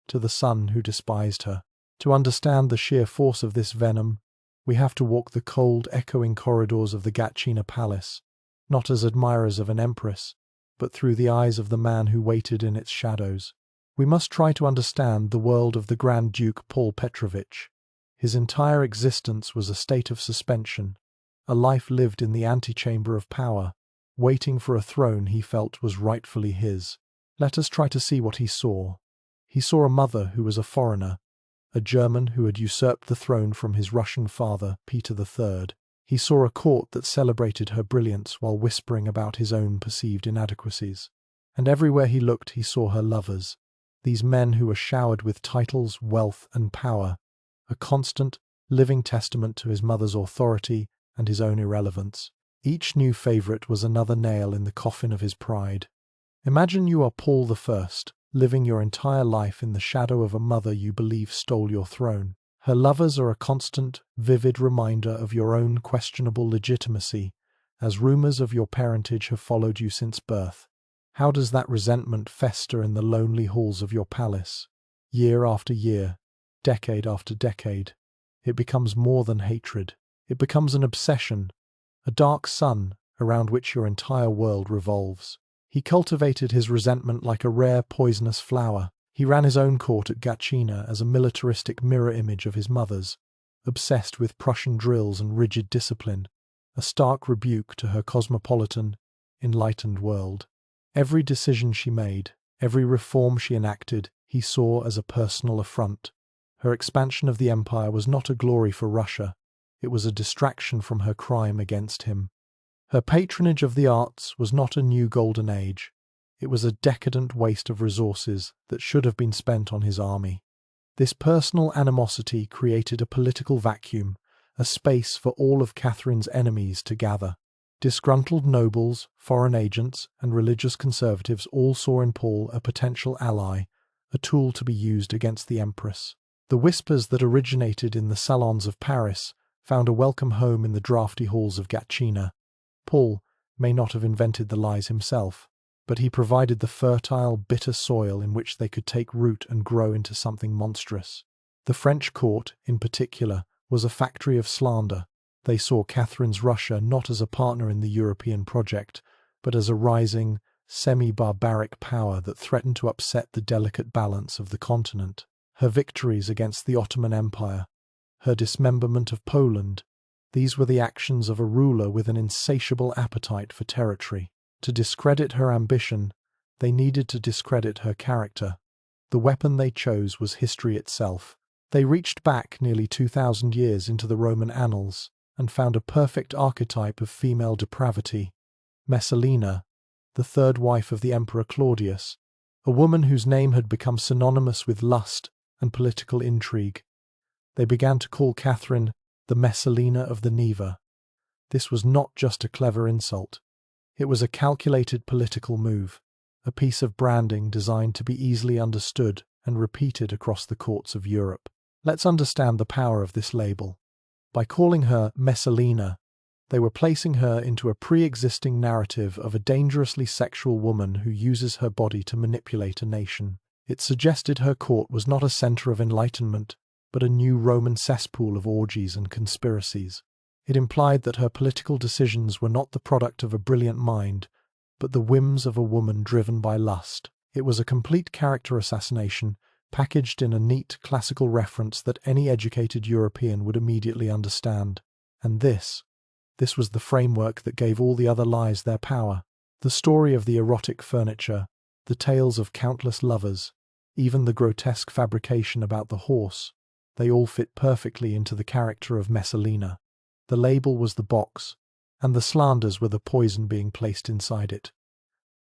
to the son who despised her. To understand the sheer force of this venom, we have to walk the cold, echoing corridors of the Gatchina palace, not as admirers of an empress, but through the eyes of the man who waited in its shadows. We must try to understand the world of the Grand Duke Paul Petrovich. His entire existence was a state of suspension, a life lived in the antechamber of power, waiting for a throne he felt was rightfully his. Let us try to see what he saw. He saw a mother who was a foreigner, a German who had usurped the throne from his Russian father, Peter III. He saw a court that celebrated her brilliance while whispering about his own perceived inadequacies. And everywhere he looked he saw her lovers, these men who were showered with titles, wealth, and power, a constant, living testament to his mother's authority and his own irrelevance. Each new favourite was another nail in the coffin of his pride. Imagine you are Paul I, living your entire life in the shadow of a mother you believe stole your throne. Her lovers are a constant, vivid reminder of your own questionable legitimacy, as rumours of your parentage have followed you since birth. How does that resentment fester in the lonely halls of your palace? Year after year, decade after decade, it becomes more than hatred. It becomes an obsession, a dark sun around which your entire world revolves. He cultivated his resentment like a rare poisonous flower. He ran his own court at Gatchina as a militaristic mirror image of his mother's, obsessed with Prussian drills and rigid discipline, a stark rebuke to her cosmopolitan, enlightened world. Every decision she made, every reform she enacted, he saw as a personal affront. Her expansion of the empire was not a glory for Russia, it was a distraction from her crime against him. Her patronage of the arts was not a new golden age, it was a decadent waste of resources that should have been spent on his army. This personal animosity created a political vacuum, a space for all of Catherine's enemies to gather. Disgruntled nobles, foreign agents, and religious conservatives all saw in Paul a potential ally, a tool to be used against the Empress. The whispers that originated in the salons of Paris found a welcome home in the drafty halls of Gatchina. Paul may not have invented the lies himself, but he provided the fertile, bitter soil in which they could take root and grow into something monstrous. The French court, in particular, was a factory of slander. They saw Catherine's Russia not as a partner in the European project, but as a rising, semi-barbaric power that threatened to upset the delicate balance of the continent. Her victories against the Ottoman Empire, her dismemberment of Poland, these were the actions of a ruler with an insatiable appetite for territory. To discredit her ambition, they needed to discredit her character. The weapon they chose was history itself. They reached back nearly 2,000 years into the Roman annals and found a perfect archetype of female depravity, Messalina, the third wife of the Emperor Claudius, a woman whose name had become synonymous with lust and political intrigue. They began to call Catherine the Messalina of the Neva. This was not just a clever insult. It was a calculated political move, a piece of branding designed to be easily understood and repeated across the courts of Europe. Let's understand the power of this label. By calling her Messalina, they were placing her into a pre-existing narrative of a dangerously sexual woman who uses her body to manipulate a nation. It suggested her court was not a center of enlightenment, but a new Roman cesspool of orgies and conspiracies. It implied that her political decisions were not the product of a brilliant mind, but the whims of a woman driven by lust. It was a complete character assassination, packaged in a neat classical reference that any educated European would immediately understand. And this was the framework that gave all the other lies their power. The story of the erotic furniture, the tales of countless lovers, even the grotesque fabrication about the horse, they all fit perfectly into the character of Messalina. The label was the box, and the slanders were the poison being placed inside it.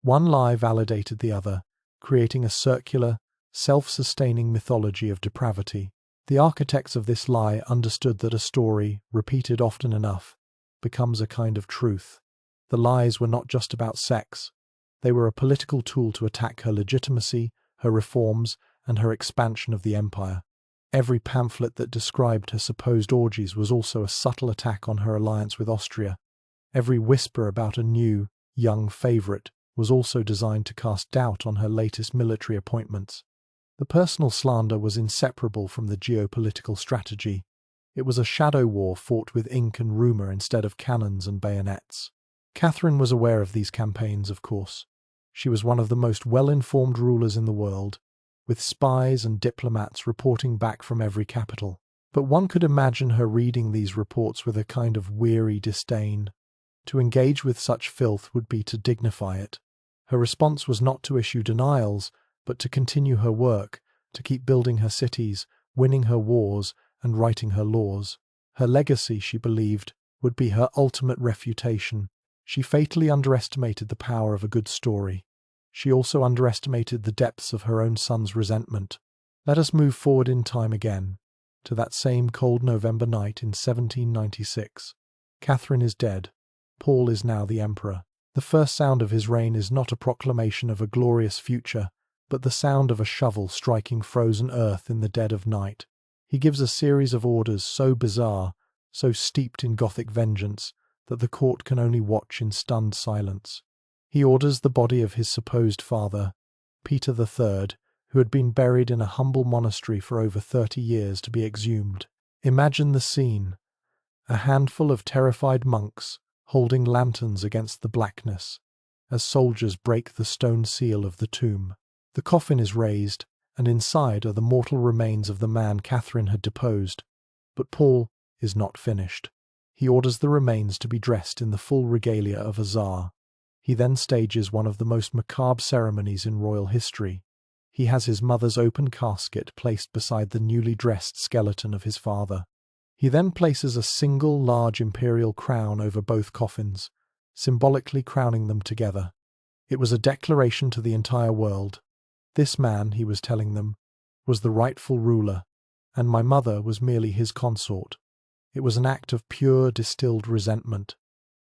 One lie validated the other, creating a circular, self-sustaining mythology of depravity. The architects of this lie understood that a story, repeated often enough, becomes a kind of truth. The lies were not just about sex. They were a political tool to attack her legitimacy, her reforms, and her expansion of the empire. Every pamphlet that described her supposed orgies was also a subtle attack on her alliance with Austria. Every whisper about a new, young favourite was also designed to cast doubt on her latest military appointments. The personal slander was inseparable from the geopolitical strategy. It was a shadow war fought with ink and rumour instead of cannons and bayonets. Catherine was aware of these campaigns, of course. She was one of the most well-informed rulers in the world, with spies and diplomats reporting back from every capital. But one could imagine her reading these reports with a kind of weary disdain. To engage with such filth would be to dignify it. Her response was not to issue denials, but to continue her work, to keep building her cities, winning her wars, and writing her laws. Her legacy, she believed, would be her ultimate refutation. She fatally underestimated the power of a good story. She also underestimated the depths of her own son's resentment. Let us move forward in time again, to that same cold November night in 1796. Catherine is dead. Paul is now the emperor. The first sound of his reign is not a proclamation of a glorious future, but the sound of a shovel striking frozen earth in the dead of night. He gives a series of orders so bizarre, so steeped in Gothic vengeance, that the court can only watch in stunned silence. He orders the body of his supposed father, Peter III, who had been buried in a humble monastery for over 30 years, to be exhumed. Imagine the scene. A handful of terrified monks holding lanterns against the blackness, as soldiers break the stone seal of the tomb. The coffin is raised, and inside are the mortal remains of the man Catherine had deposed. But Paul is not finished. He orders the remains to be dressed in the full regalia of a Tsar. He then stages one of the most macabre ceremonies in royal history. He has his mother's open casket placed beside the newly dressed skeleton of his father. He then places a single large imperial crown over both coffins, symbolically crowning them together. It was a declaration to the entire world. This man, he was telling them, was the rightful ruler, and my mother was merely his consort. It was an act of pure distilled resentment,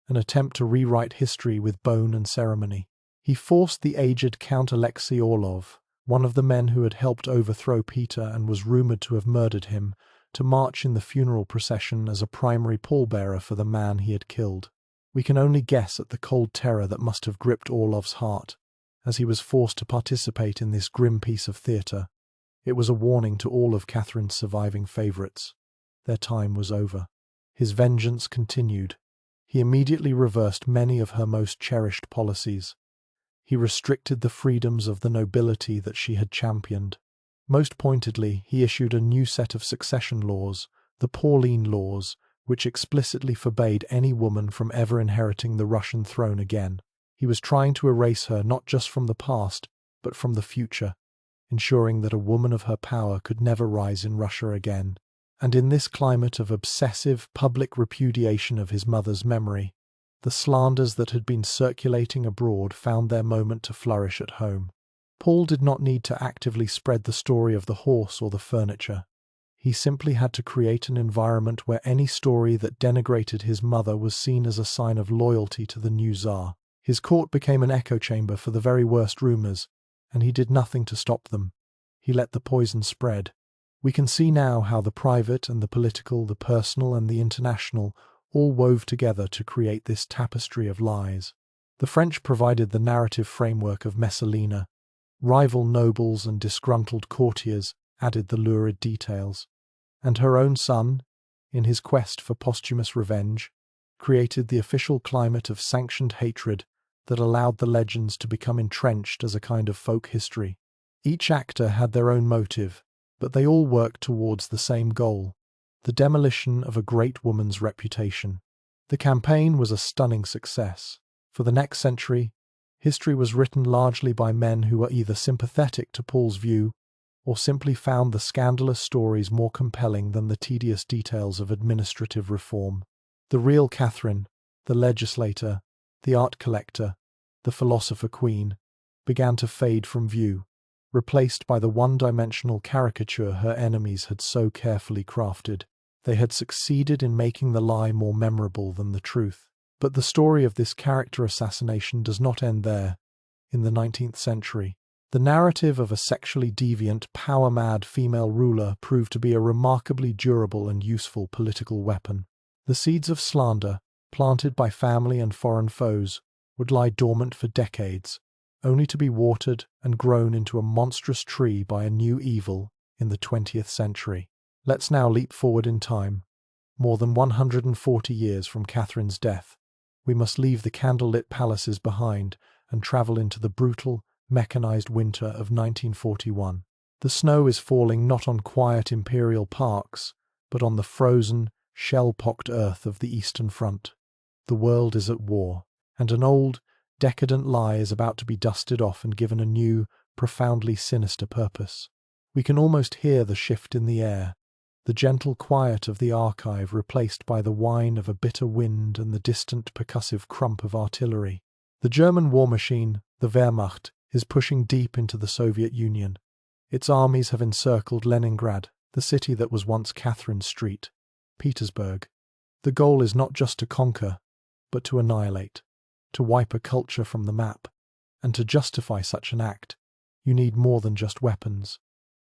an attempt to rewrite history with bone and ceremony. He forced the aged Count Alexei Orlov, one of the men who had helped overthrow Peter and was rumoured to have murdered him, to march in the funeral procession as a primary pallbearer for the man he had killed. We can only guess at the cold terror that must have gripped Orlov's heart, as he was forced to participate in this grim piece of theatre. It was a warning to all of Catherine's surviving favourites. Their time was over. His vengeance continued. He immediately reversed many of her most cherished policies. He restricted the freedoms of the nobility that she had championed. Most pointedly, he issued a new set of succession laws, the Pauline laws, which explicitly forbade any woman from ever inheriting the Russian throne again. He was trying to erase her not just from the past, but from the future, ensuring that a woman of her power could never rise in Russia again. And in this climate of obsessive public repudiation of his mother's memory, the slanders that had been circulating abroad found their moment to flourish at home. Paul did not need to actively spread the story of the horse or the furniture. He simply had to create an environment where any story that denigrated his mother was seen as a sign of loyalty to the new Tsar. His court became an echo chamber for the very worst rumours, and he did nothing to stop them. He let the poison spread. We can see now how the private and the political, the personal and the international, all wove together to create this tapestry of lies. The French provided the narrative framework of Messalina. Rival nobles and disgruntled courtiers added the lurid details. And her own son, in his quest for posthumous revenge, created the official climate of sanctioned hatred that allowed the legends to become entrenched as a kind of folk history. Each actor had their own motive, but they all worked towards the same goal: the demolition of a great woman's reputation. The campaign was a stunning success. For the next century, history was written largely by men who were either sympathetic to Paul's view or simply found the scandalous stories more compelling than the tedious details of administrative reform. The real Catherine, the legislator, the art collector, the philosopher queen, began to fade from view, replaced by the one-dimensional caricature her enemies had so carefully crafted. They had succeeded in making the lie more memorable than the truth. But the story of this character assassination does not end there. In the 19th century, The narrative of a sexually deviant, power-mad female ruler proved to be a remarkably durable and useful political weapon. The seeds of slander, planted by family and foreign foes, would lie dormant for decades, only to be watered and grown into a monstrous tree by a new evil in the 20th century. Let's now leap forward in time. More than 140 years from Catherine's death, we must leave the candlelit palaces behind and travel into the brutal, mechanized winter of 1941. The snow is falling not on quiet imperial parks, but on the frozen, shell-pocked earth of the Eastern Front. The world is at war, and an old, decadent lie is about to be dusted off and given a new, profoundly sinister purpose. We can almost hear the shift in the air, the gentle quiet of the archive replaced by the whine of a bitter wind and the distant percussive crump of artillery. The German war machine, the Wehrmacht, is pushing deep into the Soviet Union. Its armies have encircled Leningrad, the city that was once Catherine Street, Petersburg. The goal is not just to conquer, but to annihilate, to wipe a culture from the map. And to justify such an act, you need more than just weapons.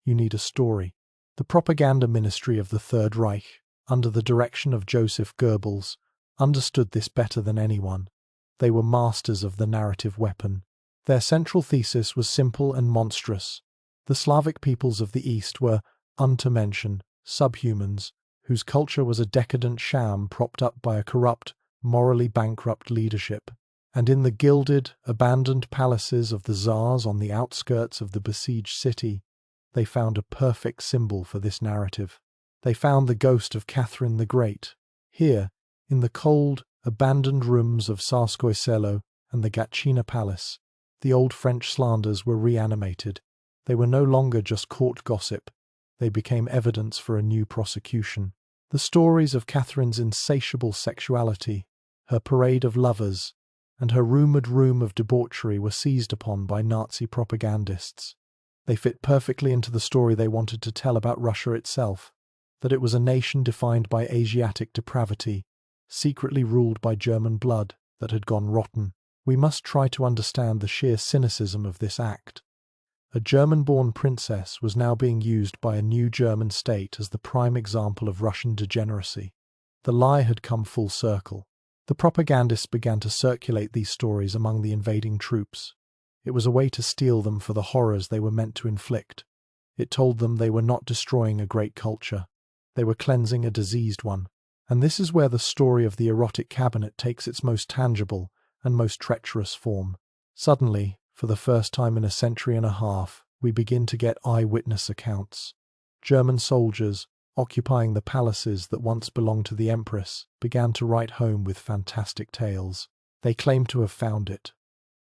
You need a story. The propaganda ministry of the Third Reich, under the direction of Joseph Goebbels, understood this better than anyone. They were masters of the narrative weapon. Their central thesis was simple and monstrous. The Slavic peoples of the East were, to mention, subhumans, whose culture was a decadent sham propped up by a corrupt, morally bankrupt leadership. And in the gilded, abandoned palaces of the Tsars on the outskirts of the besieged city, they found a perfect symbol for this narrative. They found the ghost of Catherine the Great. Here, in the cold, abandoned rooms of Tsarskoye Selo and the Gatchina Palace, the old French slanders were reanimated. They were no longer just court gossip. They became evidence for a new prosecution. The stories of Catherine's insatiable sexuality, her parade of lovers, and her rumoured room of debauchery were seized upon by Nazi propagandists. They fit perfectly into the story they wanted to tell about Russia itself, that it was a nation defined by Asiatic depravity, secretly ruled by German blood that had gone rotten. We must try to understand the sheer cynicism of this act. A German-born princess was now being used by a new German state as the prime example of Russian degeneracy. The lie had come full circle. The propagandists began to circulate these stories among the invading troops. It was a way to steel them for the horrors they were meant to inflict. It told them they were not destroying a great culture. They were cleansing a diseased one. And this is where the story of the erotic cabinet takes its most tangible and most treacherous form. Suddenly, for the first time in a century and a half, we begin to get eyewitness accounts. German soldiers, occupying the palaces that once belonged to the Empress, began to write home with fantastic tales. They claimed to have found it.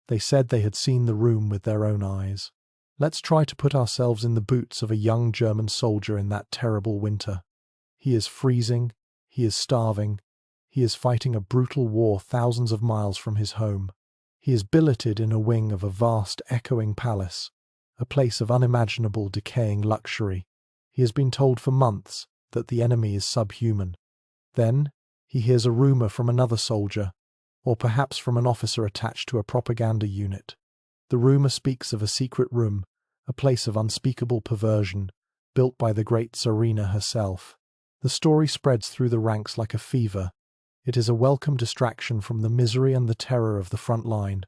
They said they had seen the room with their own eyes. Let's try to put ourselves in the boots of a young German soldier in that terrible winter. He is freezing, he is starving, he is fighting a brutal war thousands of miles from his home. He is billeted in a wing of a vast, echoing palace, a place of unimaginable, decaying luxury. He has been told for months that the enemy is subhuman. Then, he hears a rumour from another soldier, or perhaps from an officer attached to a propaganda unit. The rumour speaks of a secret room, a place of unspeakable perversion, built by the great Tsarina herself. The story spreads through the ranks like a fever. It is a welcome distraction from the misery and the terror of the front line.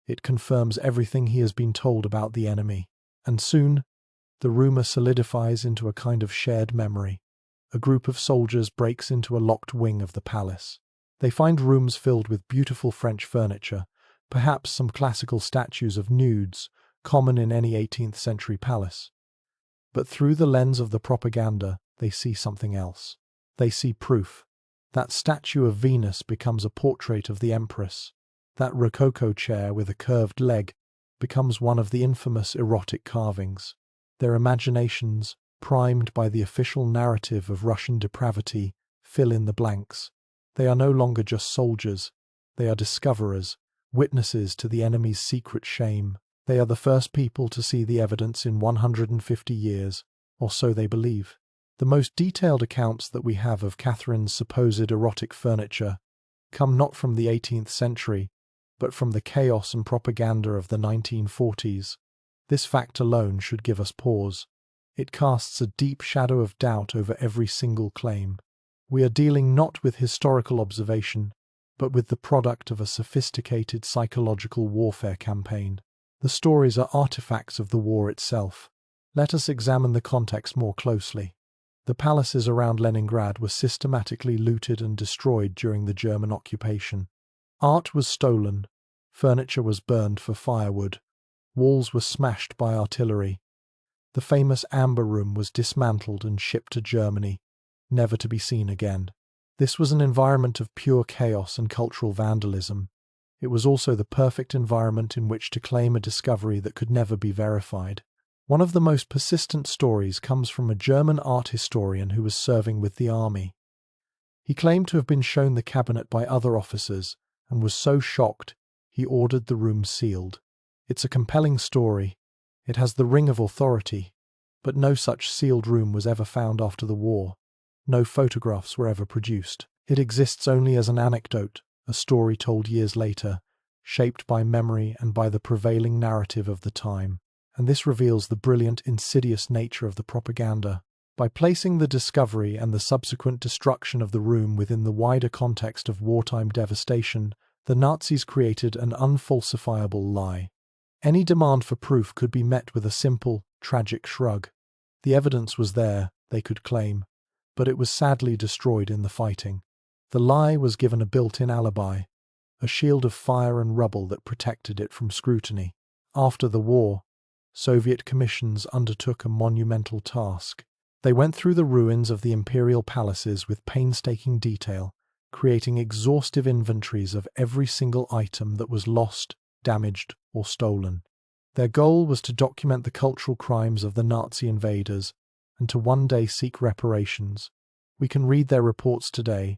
It confirms everything he has been told about the enemy. And soon, the rumour solidifies into a kind of shared memory. A group of soldiers breaks into a locked wing of the palace. They find rooms filled with beautiful French furniture, perhaps some classical statues of nudes, common in any 18th century palace. But through the lens of the propaganda, they see something else. They see proof. That statue of Venus becomes a portrait of the Empress. That Rococo chair with a curved leg becomes one of the infamous erotic carvings. Their imaginations, primed by the official narrative of Russian depravity, fill in the blanks. They are no longer just soldiers. They are discoverers, witnesses to the enemy's secret shame. They are the first people to see the evidence in 150 years, or so they believe. The most detailed accounts that we have of Catherine's supposed erotic furniture come not from the 18th century, but from the chaos and propaganda of the 1940s. This fact alone should give us pause. It casts a deep shadow of doubt over every single claim. We are dealing not with historical observation, but with the product of a sophisticated psychological warfare campaign. The stories are artifacts of the war itself. Let us examine the context more closely. The palaces around Leningrad were systematically looted and destroyed during the German occupation. Art was stolen, furniture was burned for firewood, walls were smashed by artillery. The famous Amber Room was dismantled and shipped to Germany, never to be seen again. This was an environment of pure chaos and cultural vandalism. It was also the perfect environment in which to claim a discovery that could never be verified. One of the most persistent stories comes from a German art historian who was serving with the army. He claimed to have been shown the cabinet by other officers and was so shocked he ordered the room sealed. It's a compelling story. It has the ring of authority, but no such sealed room was ever found after the war. No photographs were ever produced. It exists only as an anecdote, a story told years later, shaped by memory and by the prevailing narrative of the time. And this reveals the brilliant, insidious nature of the propaganda. By placing the discovery and the subsequent destruction of the room within the wider context of wartime devastation, the Nazis created an unfalsifiable lie. Any demand for proof could be met with a simple, tragic shrug. The evidence was there, they could claim, but it was sadly destroyed in the fighting. The lie was given a built-in alibi, a shield of fire and rubble that protected it from scrutiny. After the war, Soviet commissions undertook a monumental task. They went through the ruins of the imperial palaces with painstaking detail, creating exhaustive inventories of every single item that was lost, damaged, or stolen. Their goal was to document the cultural crimes of the Nazi invaders and to one day seek reparations. We can read their reports today.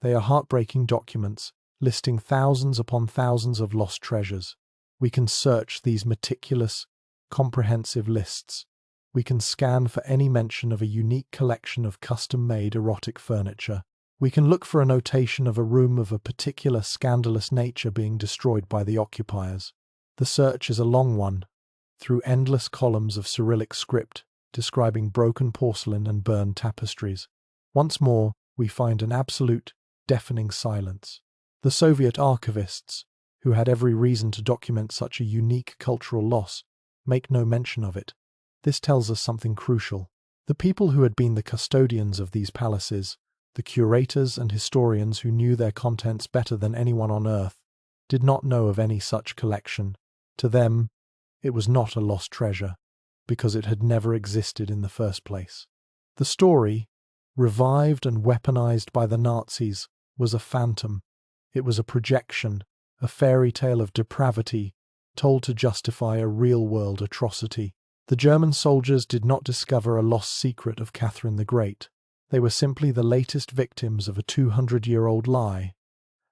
They are heartbreaking documents, listing thousands upon thousands of lost treasures. We can search these meticulous, comprehensive lists. We can scan for any mention of a unique collection of custom-made erotic furniture. We can look for a notation of a room of a particular scandalous nature being destroyed by the occupiers. The search is a long one, through endless columns of Cyrillic script describing broken porcelain and burned tapestries. Once more, we find an absolute, deafening silence. The Soviet archivists, who had every reason to document such a unique cultural loss, make no mention of it. This tells us something crucial. The people who had been the custodians of these palaces, the curators and historians who knew their contents better than anyone on earth, did not know of any such collection. To them, it was not a lost treasure, because it had never existed in the first place. The story, revived and weaponized by the Nazis, was a phantom. It was a projection, a fairy tale of depravity, told to justify a real-world atrocity. The German soldiers did not discover a lost secret of Catherine the Great. They were simply the latest victims of a 200-year-old lie.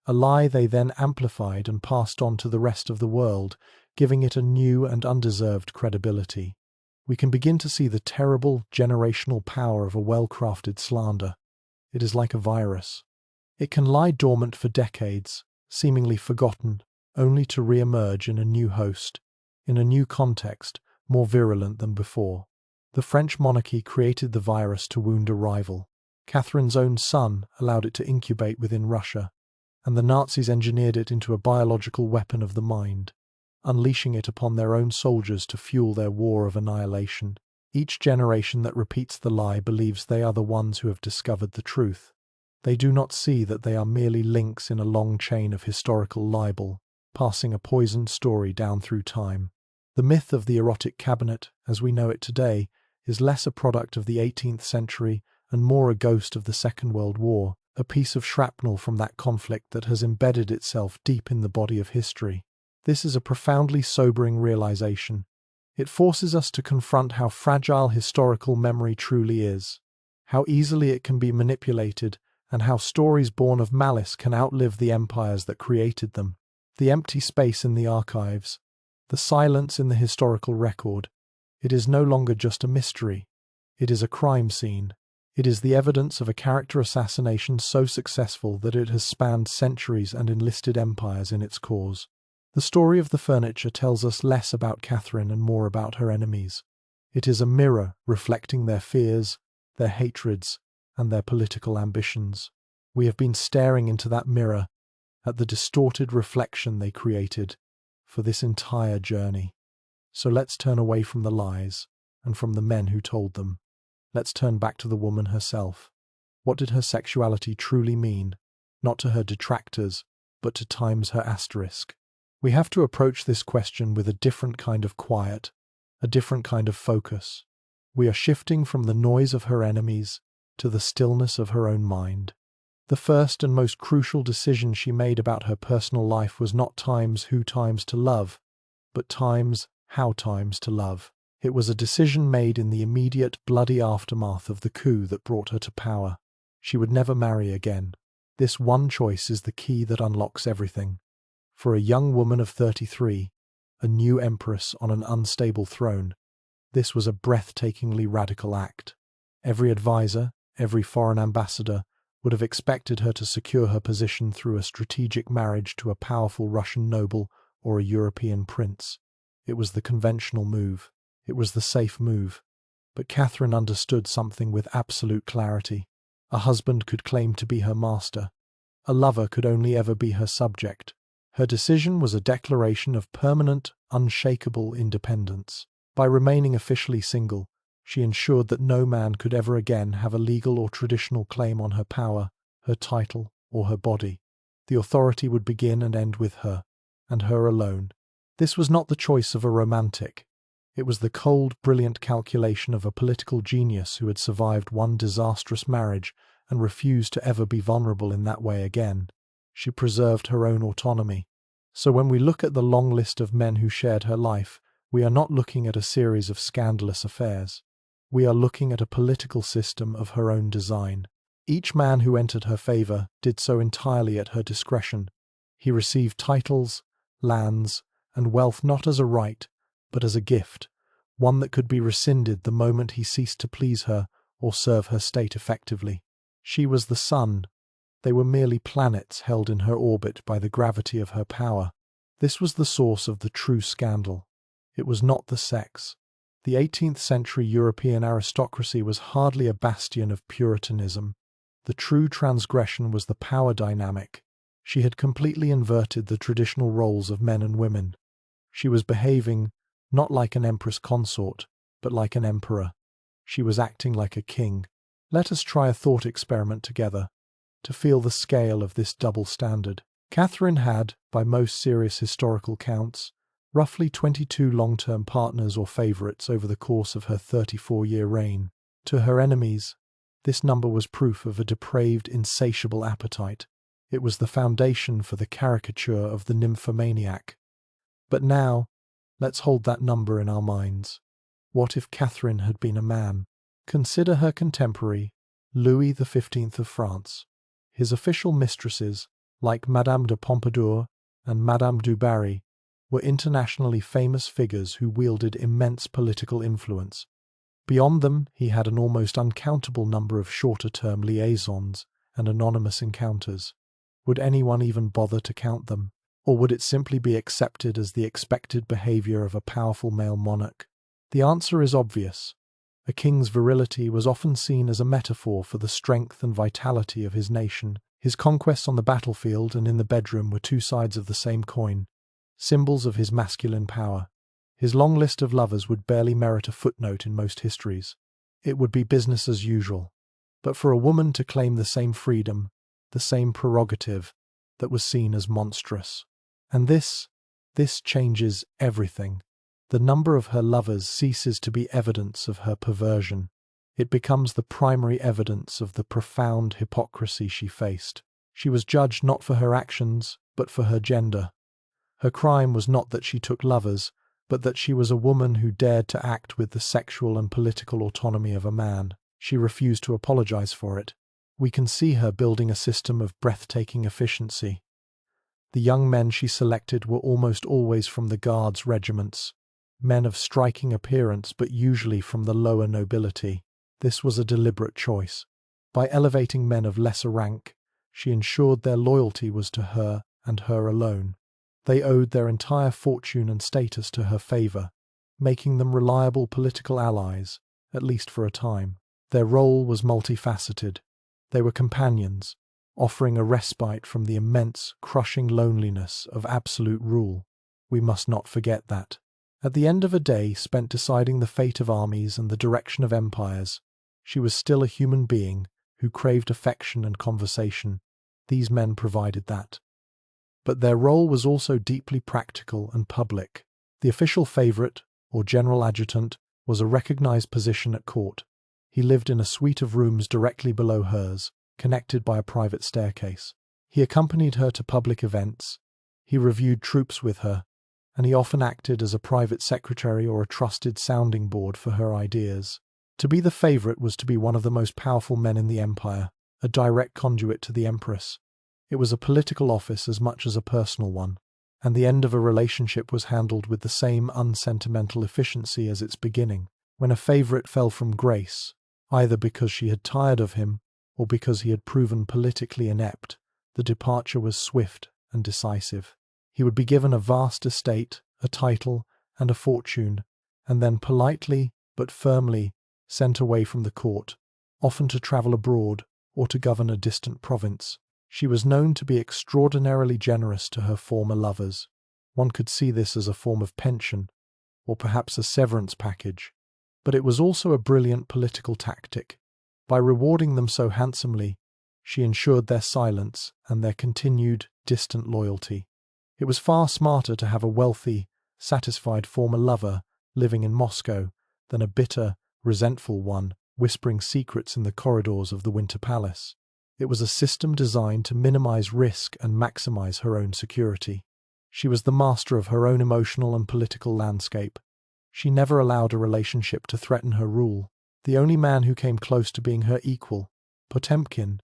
A lie they then amplified and passed on to the rest of the world, giving it a new and undeserved credibility. We can begin to see the terrible generational power of a well-crafted slander. It is like a virus. It can lie dormant for decades, seemingly forgotten, only to re-emerge in a new host, in a new context, more virulent than before. The French monarchy created the virus to wound a rival. Catherine's own son allowed it to incubate within Russia, and the Nazis engineered it into a biological weapon of the mind, unleashing it upon their own soldiers to fuel their war of annihilation. Each generation that repeats the lie believes they are the ones who have discovered the truth. They do not see that they are merely links in a long chain of historical libel, passing a poisoned story down through time. The myth of the erotic cabinet, as we know it today, is less a product of the 18th century and more a ghost of the Second World War, a piece of shrapnel from that conflict that has embedded itself deep in the body of history. This is a profoundly sobering realization. It forces us to confront how fragile historical memory truly is, how easily it can be manipulated, and how stories born of malice can outlive the empires that created them. The empty space in the archives, the silence in the historical record, it is no longer just a mystery. It is a crime scene. It is the evidence of a character assassination so successful that it has spanned centuries and enlisted empires in its cause. The story of the furniture tells us less about Catherine and more about her enemies. It is a mirror reflecting their fears, their hatreds, and their political ambitions. We have been staring into that mirror, at the distorted reflection they created, for this entire journey. So let's turn away from the lies, and from the men who told them. Let's turn back to the woman herself. What did her sexuality truly mean? Not to her detractors, but to times her asterisk. We have to approach this question with a different kind of quiet, a different kind of focus. We are shifting from the noise of her enemies to the stillness of her own mind. The first and most crucial decision she made about her personal life was not times who times to love, but times how times to love. It was a decision made in the immediate bloody aftermath of the coup that brought her to power. She would never marry again. This one choice is the key that unlocks everything. For a young woman of 33, a new empress on an unstable throne, this was a breathtakingly radical act. Every advisor, every foreign ambassador, would have expected her to secure her position through a strategic marriage to a powerful Russian noble or a European prince. It was the conventional move. It was the safe move. But Catherine understood something with absolute clarity. A husband could claim to be her master. A lover could only ever be her subject. Her decision was a declaration of permanent, unshakable independence. By remaining officially single, she ensured that no man could ever again have a legal or traditional claim on her power, her title, or her body. The authority would begin and end with her, and her alone. This was not the choice of a romantic. It was the cold, brilliant calculation of a political genius who had survived one disastrous marriage and refused to ever be vulnerable in that way again. She preserved her own autonomy. So when we look at the long list of men who shared her life, we are not looking at a series of scandalous affairs. We are looking at a political system of her own design. Each man who entered her favor did so entirely at her discretion. He received titles, lands, and wealth not as a right, but as a gift, one that could be rescinded the moment he ceased to please her or serve her state effectively. She was the sun. They were merely planets held in her orbit by the gravity of her power. This was the source of the true scandal. It was not the sex. The 18th century European aristocracy was hardly a bastion of Puritanism. The true transgression was the power dynamic. She had completely inverted the traditional roles of men and women. She was behaving not like an empress consort, but like an emperor. She was acting like a king. Let us try a thought experiment together, to feel the scale of this double standard. Catherine had, by most serious historical counts, roughly 22 long-term partners or favourites over the course of her 34-year reign. To her enemies, this number was proof of a depraved, insatiable appetite. It was the foundation for the caricature of the nymphomaniac. But now, let's hold that number in our minds. What if Catherine had been a man? Consider her contemporary, Louis XV of France. His official mistresses, like Madame de Pompadour and Madame du Barry, were internationally famous figures who wielded immense political influence. Beyond them, he had an almost uncountable number of shorter-term liaisons and anonymous encounters. Would anyone even bother to count them? Or would it simply be accepted as the expected behavior of a powerful male monarch? The answer is obvious. A king's virility was often seen as a metaphor for the strength and vitality of his nation. His conquests on the battlefield and in the bedroom were two sides of the same coin, symbols of his masculine power. His long list of lovers would barely merit a footnote in most histories. It would be business as usual. But for a woman to claim the same freedom, the same prerogative, that was seen as monstrous. And this changes everything. The number of her lovers ceases to be evidence of her perversion. It becomes the primary evidence of the profound hypocrisy she faced. She was judged not for her actions, but for her gender. Her crime was not that she took lovers, but that she was a woman who dared to act with the sexual and political autonomy of a man. She refused to apologize for it. We can see her building a system of breathtaking efficiency. The young men she selected were almost always from the Guards regiments, men of striking appearance but usually from the lower nobility. This was a deliberate choice. By elevating men of lesser rank, she ensured their loyalty was to her and her alone. They owed their entire fortune and status to her favor, making them reliable political allies, at least for a time. Their role was multifaceted. They were companions, offering a respite from the immense, crushing loneliness of absolute rule. We must not forget that. At the end of a day spent deciding the fate of armies and the direction of empires, she was still a human being who craved affection and conversation. These men provided that. But their role was also deeply practical and public. The official favorite, or general adjutant, was a recognized position at court. He lived in a suite of rooms directly below hers, connected by a private staircase. He accompanied her to public events, he reviewed troops with her, and he often acted as a private secretary or a trusted sounding board for her ideas. To be the favorite was to be one of the most powerful men in the empire, a direct conduit to the Empress. It was a political office as much as a personal one, and the end of a relationship was handled with the same unsentimental efficiency as its beginning. When a favorite fell from grace, either because she had tired of him or because he had proven politically inept, the departure was swift and decisive. He would be given a vast estate, a title, and a fortune, and then politely but firmly sent away from the court, often to travel abroad or to govern a distant province. She was known to be extraordinarily generous to her former lovers. One could see this as a form of pension, or perhaps a severance package. But it was also a brilliant political tactic. By rewarding them so handsomely, she ensured their silence and their continued, distant loyalty. It was far smarter to have a wealthy, satisfied former lover living in Moscow than a bitter, resentful one whispering secrets in the corridors of the Winter Palace. It was a system designed to minimize risk and maximize her own security. She was the master of her own emotional and political landscape. She never allowed a relationship to threaten her rule. The only man who came close to being her equal, Potemkin,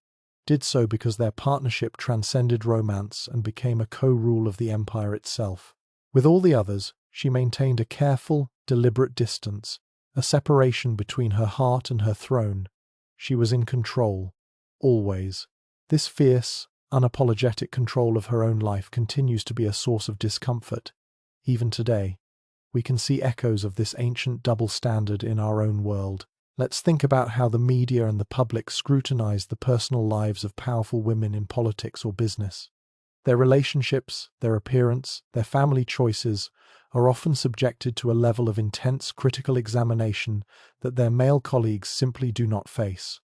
did so because their partnership transcended romance and became a co-rule of the empire itself. With all the others, she maintained a careful, deliberate distance, a separation between her heart and her throne. She was in control, always. This fierce, unapologetic control of her own life continues to be a source of discomfort. Even today, we can see echoes of this ancient double standard in our own world. Let's think about how the media and the public scrutinize the personal lives of powerful women in politics or business. Their relationships, their appearance, their family choices are often subjected to a level of intense critical examination that their male colleagues simply do not face.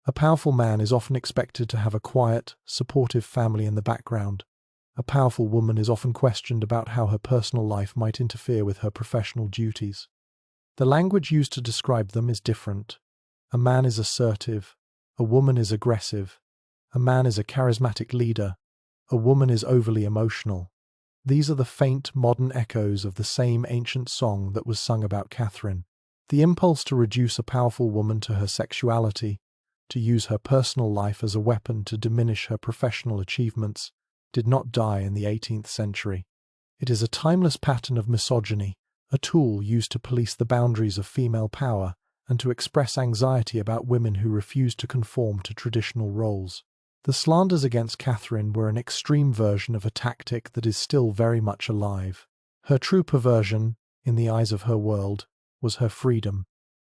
A powerful man is often expected to have a quiet, supportive family in the background. A powerful woman is often questioned about how her personal life might interfere with her professional duties. The language used to describe them is different. A man is assertive, a woman is aggressive, a man is a charismatic leader, a woman is overly emotional. These are the faint modern echoes of the same ancient song that was sung about Catherine. The impulse to reduce a powerful woman to her sexuality, to use her personal life as a weapon to diminish her professional achievements, did not die in the 18th century. It is a timeless pattern of misogyny, a tool used to police the boundaries of female power and to express anxiety about women who refuse to conform to traditional roles. The slanders against Catherine were an extreme version of a tactic that is still very much alive. Her true perversion, in the eyes of her world, was her freedom,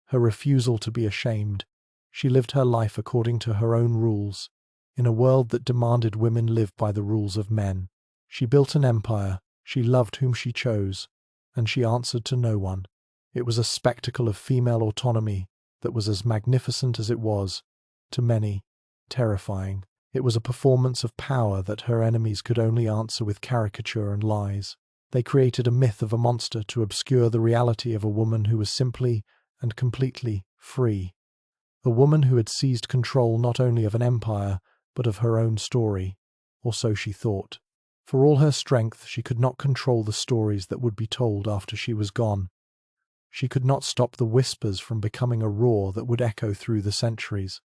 her refusal to be ashamed. She lived her life according to her own rules, in a world that demanded women live by the rules of men. She built an empire, she loved whom she chose, and she answered to no one. It was a spectacle of female autonomy that was as magnificent as it was, to many, terrifying. It was a performance of power that her enemies could only answer with caricature and lies. They created a myth of a monster to obscure the reality of a woman who was simply and completely free. A woman who had seized control not only of an empire, but of her own story, or so she thought. For all her strength, she could not control the stories that would be told after she was gone. She could not stop the whispers from becoming a roar that would echo through the centuries.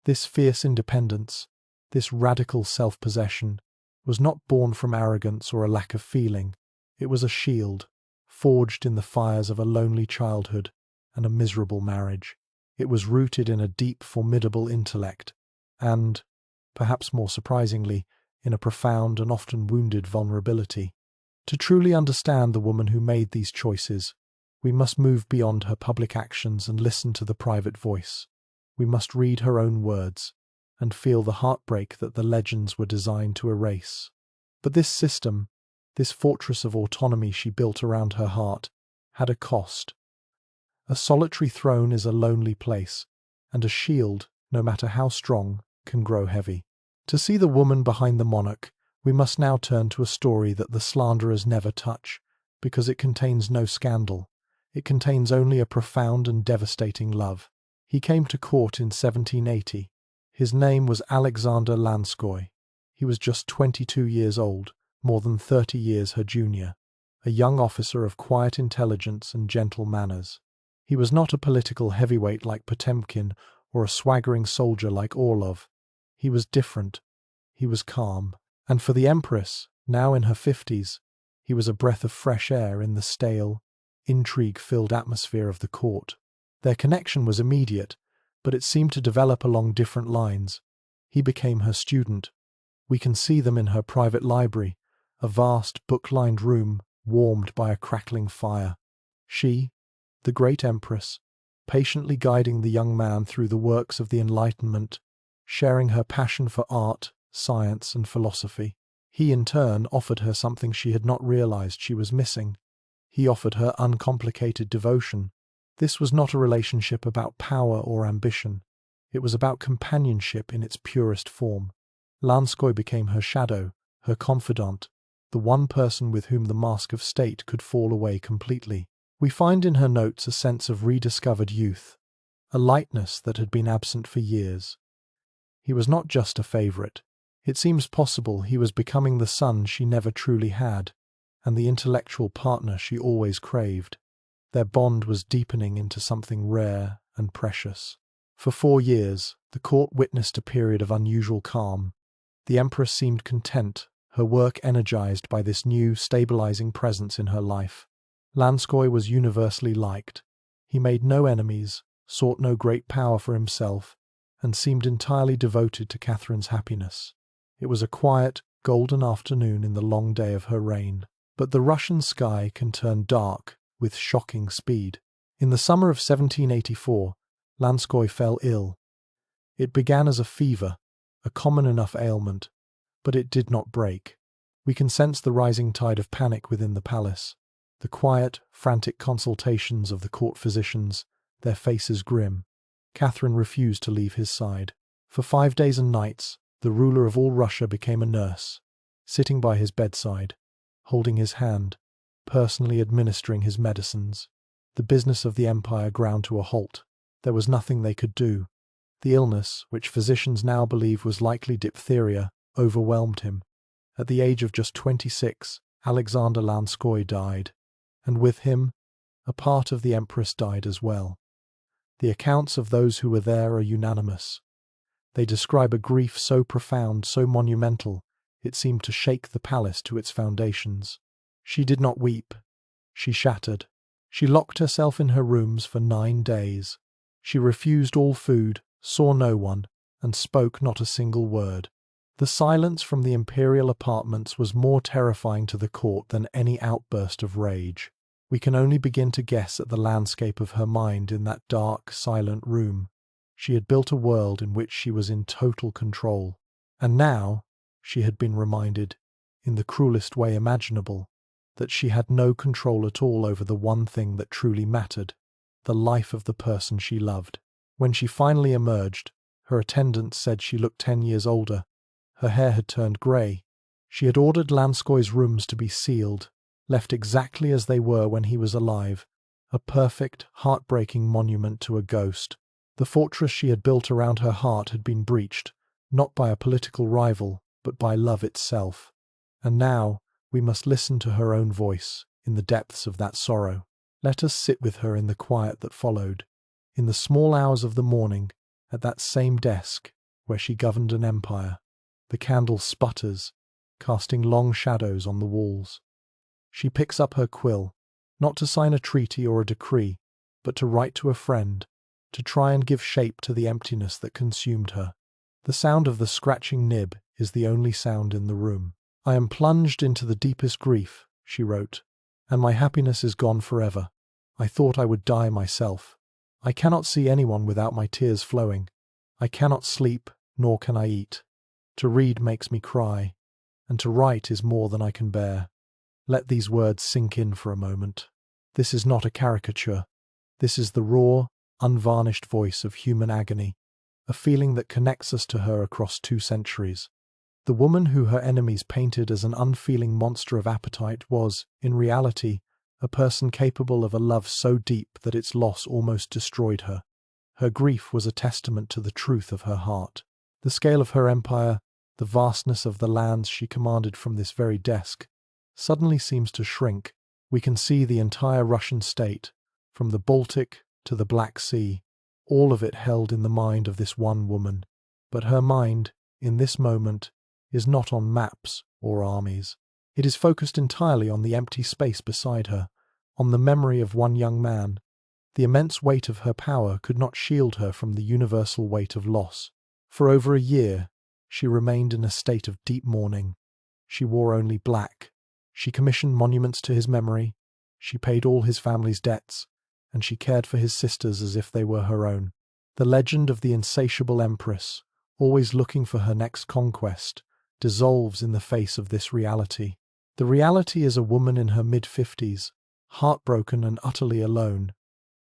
This fierce independence, this radical self-possession, was not born from arrogance or a lack of feeling. It was a shield, forged in the fires of a lonely childhood and a miserable marriage. It was rooted in a deep, formidable intellect, and, perhaps more surprisingly, in a profound and often wounded vulnerability. To truly understand the woman who made these choices, we must move beyond her public actions and listen to the private voice. We must read her own words and feel the heartbreak that the legends were designed to erase. But this system, this fortress of autonomy she built around her heart, had a cost. A solitary throne is a lonely place, and a shield, no matter how strong, can grow heavy. To see the woman behind the monarch, we must now turn to a story that the slanderers never touch, because it contains no scandal. It contains only a profound and devastating love. He came to court in 1780. His name was Alexander Lanskoy. He was just 22 years old, more than 30 years her junior, a young officer of quiet intelligence and gentle manners. He was not a political heavyweight like Potemkin or a swaggering soldier like Orlov. He was different. He was calm. And for the Empress, now in her 50s, he was a breath of fresh air in the stale, intrigue-filled atmosphere of the court. Their connection was immediate, but it seemed to develop along different lines. He became her student. We can see them in her private library, a vast, book-lined room warmed by a crackling fire. She, the great Empress, patiently guiding the young man through the works of the Enlightenment, sharing her passion for art, science, and philosophy. He, in turn, offered her something she had not realized she was missing. He offered her uncomplicated devotion. This was not a relationship about power or ambition. It was about companionship in its purest form. Lanskoy became her shadow, her confidant, the one person with whom the mask of state could fall away completely. We find in her notes a sense of rediscovered youth, a lightness that had been absent for years. He was not just a favorite. It seems possible he was becoming the son she never truly had, and the intellectual partner she always craved. Their bond was deepening into something rare and precious. For 4 years, the court witnessed a period of unusual calm. The Empress seemed content, her work energized by this new, stabilizing presence in her life. Lanskoy was universally liked. He made no enemies, sought no great power for himself, and seemed entirely devoted to Catherine's happiness. It was a quiet, golden afternoon in the long day of her reign. But the Russian sky can turn dark with shocking speed. In the summer of 1784, Lanskoy fell ill. It began as a fever, a common enough ailment, but it did not break. We can sense the rising tide of panic within the palace, the quiet, frantic consultations of the court physicians, their faces grim. Catherine refused to leave his side. For 5 days and nights, the ruler of all Russia became a nurse, sitting by his bedside, holding his hand, personally administering his medicines. The business of the empire ground to a halt. There was nothing they could do. The illness, which physicians now believe was likely diphtheria, overwhelmed him. At the age of just 26, Alexander Lanskoy died, and with him, a part of the Empress died as well. The accounts of those who were there are unanimous. They describe a grief so profound, so monumental, it seemed to shake the palace to its foundations. She did not weep. She shattered. She locked herself in her rooms for 9 days. She refused all food, saw no one, and spoke not a single word. The silence from the imperial apartments was more terrifying to the court than any outburst of rage. We can only begin to guess at the landscape of her mind in that dark, silent room. She had built a world in which she was in total control. And now, she had been reminded, in the cruelest way imaginable, that she had no control at all over the one thing that truly mattered, the life of the person she loved. When she finally emerged, her attendants said she looked 10 years older. Her hair had turned grey. She had ordered Lanskoy's rooms to be sealed, left exactly as they were when he was alive, a perfect, heartbreaking monument to a ghost. The fortress she had built around her heart had been breached, not by a political rival, but by love itself. And now, we must listen to her own voice, in the depths of that sorrow. Let us sit with her in the quiet that followed. In the small hours of the morning, at that same desk, where she governed an empire, the candle sputters, casting long shadows on the walls. She picks up her quill, not to sign a treaty or a decree, but to write to a friend, to try and give shape to the emptiness that consumed her. The sound of the scratching nib is the only sound in the room. "I am plunged into the deepest grief," she wrote, "and my happiness is gone forever. I thought I would die myself. I cannot see anyone without my tears flowing. I cannot sleep, nor can I eat. To read makes me cry, and to write is more than I can bear." Let these words sink in for a moment. This is not a caricature. This is the raw, unvarnished voice of human agony, a feeling that connects us to her across 2 centuries. The woman who her enemies painted as an unfeeling monster of appetite was, in reality, a person capable of a love so deep that its loss almost destroyed her. Her grief was a testament to the truth of her heart. The scale of her empire, the vastness of the lands she commanded from this very desk, suddenly seems to shrink. We can see the entire Russian state, from the Baltic to the Black Sea, all of it held in the mind of this one woman. But her mind, in this moment, is not on maps or armies. It is focused entirely on the empty space beside her, on the memory of one young man. The immense weight of her power could not shield her from the universal weight of loss. For over a year, she remained in a state of deep mourning. She wore only black. She commissioned monuments to his memory. She paid all his family's debts, and she cared for his sisters as if they were her own. The legend of the insatiable Empress, always looking for her next conquest, dissolves in the face of this reality. The reality is a woman in her mid-50s, heartbroken and utterly alone,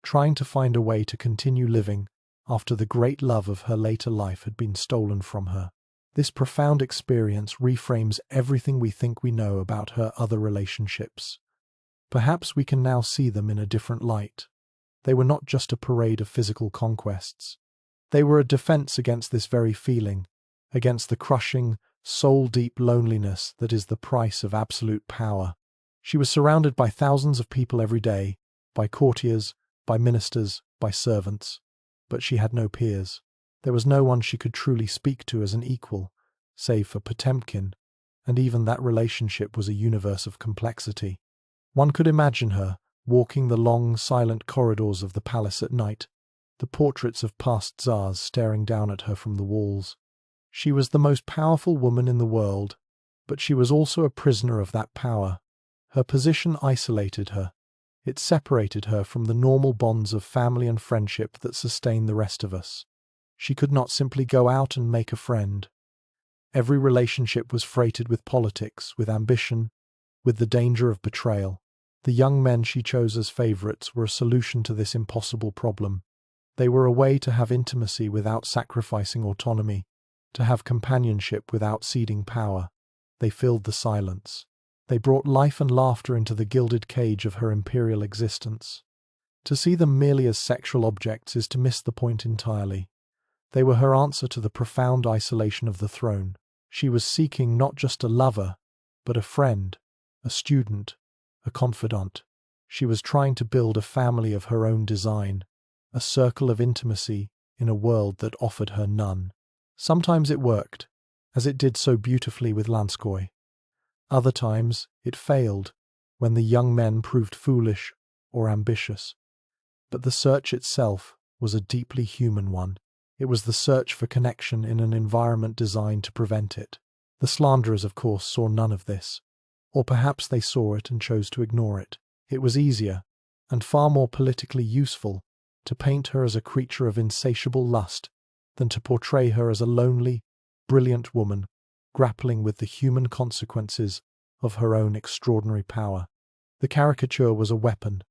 trying to find a way to continue living after the great love of her later life had been stolen from her. This profound experience reframes everything we think we know about her other relationships. Perhaps we can now see them in a different light. They were not just a parade of physical conquests. They were a defense against this very feeling, against the crushing, soul-deep loneliness that is the price of absolute power. She was surrounded by thousands of people every day, by courtiers, by ministers, by servants. But she had no peers. There was no one she could truly speak to as an equal, save for Potemkin, and even that relationship was a universe of complexity. One could imagine her, walking the long, silent corridors of the palace at night, the portraits of past tsars staring down at her from the walls. She was the most powerful woman in the world, but she was also a prisoner of that power. Her position isolated her. It separated her from the normal bonds of family and friendship that sustain the rest of us. She could not simply go out and make a friend. Every relationship was freighted with politics, with ambition, with the danger of betrayal. The young men she chose as favorites were a solution to this impossible problem. They were a way to have intimacy without sacrificing autonomy, to have companionship without ceding power. They filled the silence. They brought life and laughter into the gilded cage of her imperial existence. To see them merely as sexual objects is to miss the point entirely. They were her answer to the profound isolation of the throne. She was seeking not just a lover, but a friend, a student, a confidant. She was trying to build a family of her own design, a circle of intimacy in a world that offered her none. Sometimes it worked, as it did so beautifully with Lanskoy. Other times it failed, when the young men proved foolish or ambitious. But the search itself was a deeply human one. It was the search for connection in an environment designed to prevent it. The slanderers, of course, saw none of this. Or perhaps they saw it and chose to ignore it. It was easier, and far more politically useful, to paint her as a creature of insatiable lust than to portray her as a lonely, brilliant woman grappling with the human consequences of her own extraordinary power. The caricature was a weapon.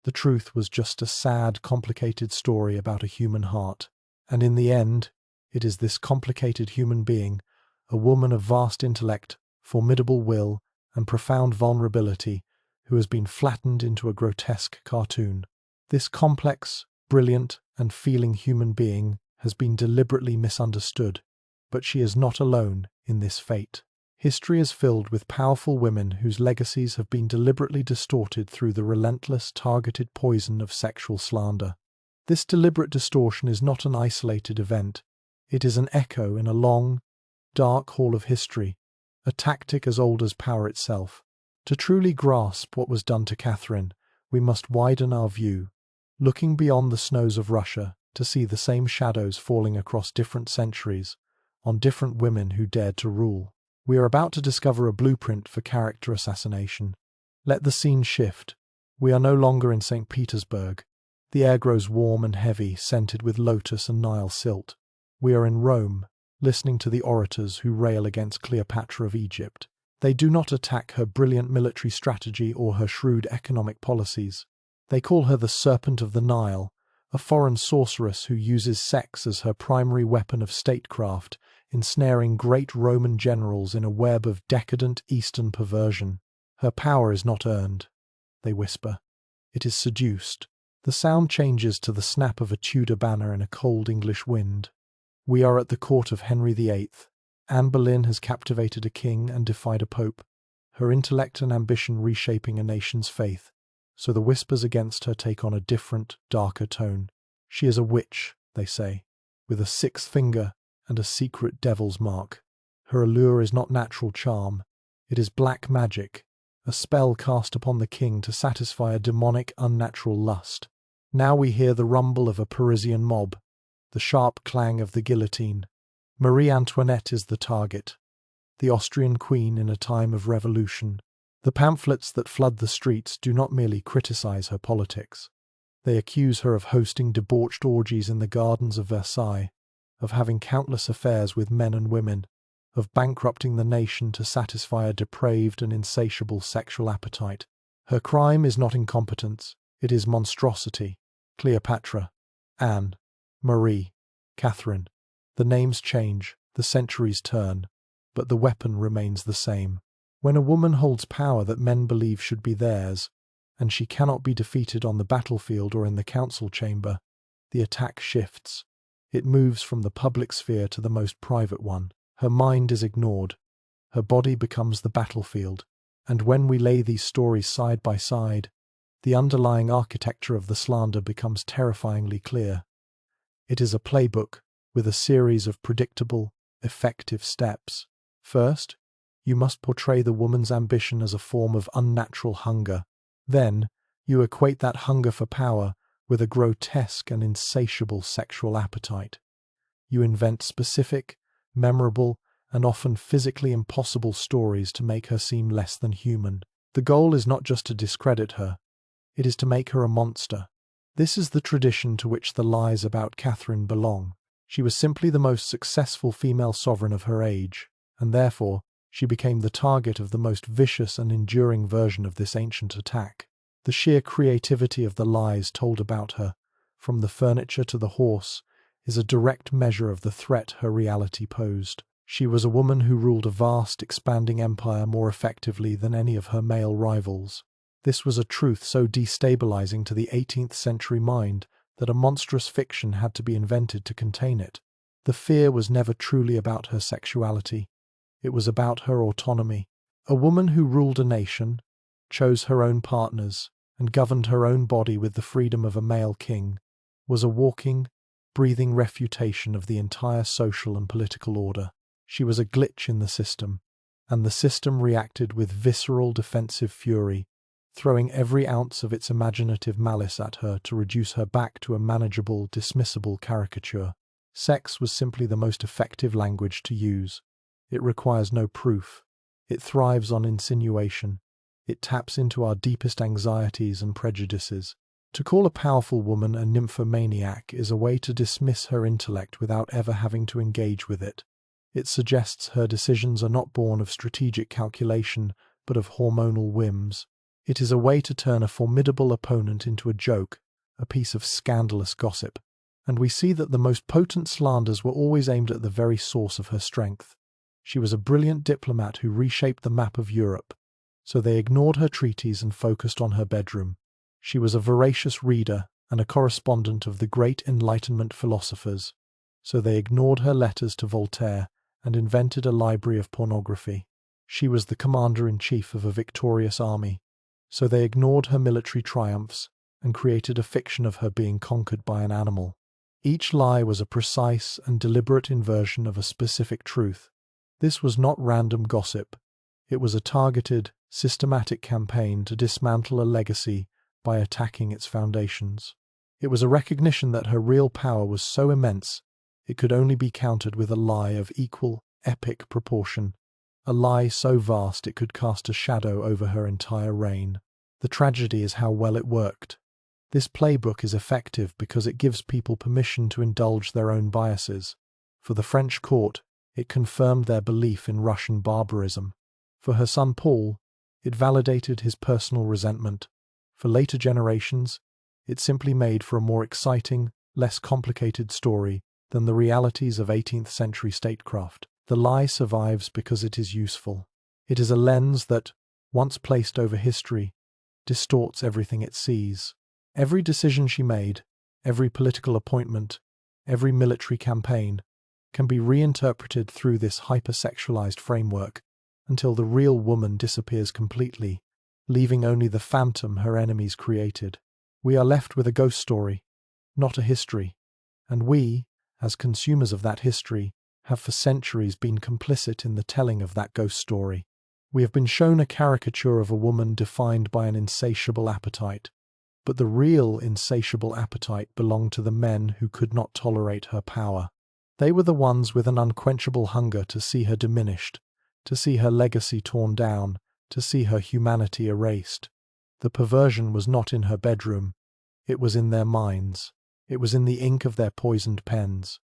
The truth was just a sad, complicated story about a human heart. And in the end, it is this complicated human being, a woman of vast intellect, formidable will, and profound vulnerability, who has been flattened into a grotesque cartoon. This complex, brilliant, and feeling human being has been deliberately misunderstood, but she is not alone in this fate. History is filled with powerful women whose legacies have been deliberately distorted through the relentless, targeted poison of sexual slander. This deliberate distortion is not an isolated event. It is an echo in a long, dark hall of history, a tactic as old as power itself. To truly grasp what was done to Catherine, we must widen our view, looking beyond the snows of Russia to see the same shadows falling across different centuries, on different women who dared to rule. We are about to discover a blueprint for character assassination, Let the scene shift. We are no longer in St. Petersburg. The air grows warm and heavy, scented with lotus and Nile silt. We are in Rome, listening to the orators who rail against Cleopatra of Egypt. They do not attack her brilliant military strategy or her shrewd economic policies. They call her the Serpent of the Nile, a foreign sorceress who uses sex as her primary weapon of statecraft, ensnaring great Roman generals in a web of decadent Eastern perversion. Her power is not earned, they whisper. It is seduced. The sound changes to the snap of a Tudor banner in a cold English wind. We are at the court of Henry VIII. Anne Boleyn has captivated a king and defied a pope, her intellect and ambition reshaping a nation's faith. So the whispers against her take on a different, darker tone. She is a witch, they say, with a sixth finger and a secret devil's mark. Her allure is not natural charm. It is black magic, a spell cast upon the king to satisfy a demonic, unnatural lust. Now we hear the rumble of a Parisian mob, the sharp clang of the guillotine. Marie Antoinette is the target, the Austrian queen in a time of revolution. The pamphlets that flood the streets do not merely criticize her politics. They accuse her of hosting debauched orgies in the gardens of Versailles, of having countless affairs with men and women, of bankrupting the nation to satisfy a depraved and insatiable sexual appetite. Her crime is not incompetence, it is monstrosity. Cleopatra, Anne, Marie, Catherine. The names change, the centuries turn, but the weapon remains the same. When a woman holds power that men believe should be theirs, and she cannot be defeated on the battlefield or in the council chamber, the attack shifts. It moves from the public sphere to the most private one. Her mind is ignored. Her body becomes the battlefield. And when we lay these stories side by side, the underlying architecture of the slander becomes terrifyingly clear. It is a playbook with a series of predictable, effective steps. First, you must portray the woman's ambition as a form of unnatural hunger. Then, you equate that hunger for power with a grotesque and insatiable sexual appetite. You invent specific, memorable, and often physically impossible stories to make her seem less than human. The goal is not just to discredit her, it is to make her a monster. This is the tradition to which the lies about Catherine belong. She was simply the most successful female sovereign of her age, and therefore she became the target of the most vicious and enduring version of this ancient attack. The sheer creativity of the lies told about her, from the furniture to the horse, is a direct measure of the threat her reality posed. She was a woman who ruled a vast, expanding empire more effectively than any of her male rivals. This was a truth so destabilizing to the 18th century mind that a monstrous fiction had to be invented to contain it. The fear was never truly about her sexuality. It was about her autonomy. A woman who ruled a nation, chose her own partners, and governed her own body with the freedom of a male king, was a walking, breathing refutation of the entire social and political order. She was a glitch in the system, and the system reacted with visceral defensive fury, throwing every ounce of its imaginative malice at her to reduce her back to a manageable, dismissible caricature. Sex was simply the most effective language to use. It requires no proof. It thrives on insinuation. It taps into our deepest anxieties and prejudices. To call a powerful woman a nymphomaniac is a way to dismiss her intellect without ever having to engage with it. It suggests her decisions are not born of strategic calculation, but of hormonal whims. It is a way to turn a formidable opponent into a joke, a piece of scandalous gossip. And we see that the most potent slanders were always aimed at the very source of her strength. She was a brilliant diplomat who reshaped the map of Europe, so they ignored her treaties and focused on her bedroom. She was a voracious reader and a correspondent of the great Enlightenment philosophers, so they ignored her letters to Voltaire and invented a library of pornography. She was the commander-in-chief of a victorious army, so they ignored her military triumphs and created a fiction of her being conquered by an animal. Each lie was a precise and deliberate inversion of a specific truth. This was not random gossip. It was a targeted, systematic campaign to dismantle a legacy by attacking its foundations. It was a recognition that her real power was so immense it could only be countered with a lie of equal, epic proportion. a lie so vast it could cast a shadow over her entire reign. The tragedy is how well it worked. This playbook is effective because it gives people permission to indulge their own biases. For the French court, it confirmed their belief in Russian barbarism. For her son Paul, it validated his personal resentment. For later generations, it simply made for a more exciting, less complicated story than the realities of 18th century statecraft. The lie survives because it is useful. It is a lens that, once placed over history, distorts everything it sees. Every decision she made, every political appointment, every military campaign, can be reinterpreted through this hypersexualized framework until the real woman disappears completely, leaving only the phantom her enemies created. We are left with a ghost story, not a history, and we, as consumers of that history, have for centuries been complicit in the telling of that ghost story. We have been shown a caricature of a woman defined by an insatiable appetite, but the real insatiable appetite belonged to the men who could not tolerate her power. They were the ones with an unquenchable hunger to see her diminished, to see her legacy torn down, to see her humanity erased. The perversion was not in her bedroom, it was in their minds. It was in the ink of their poisoned pens.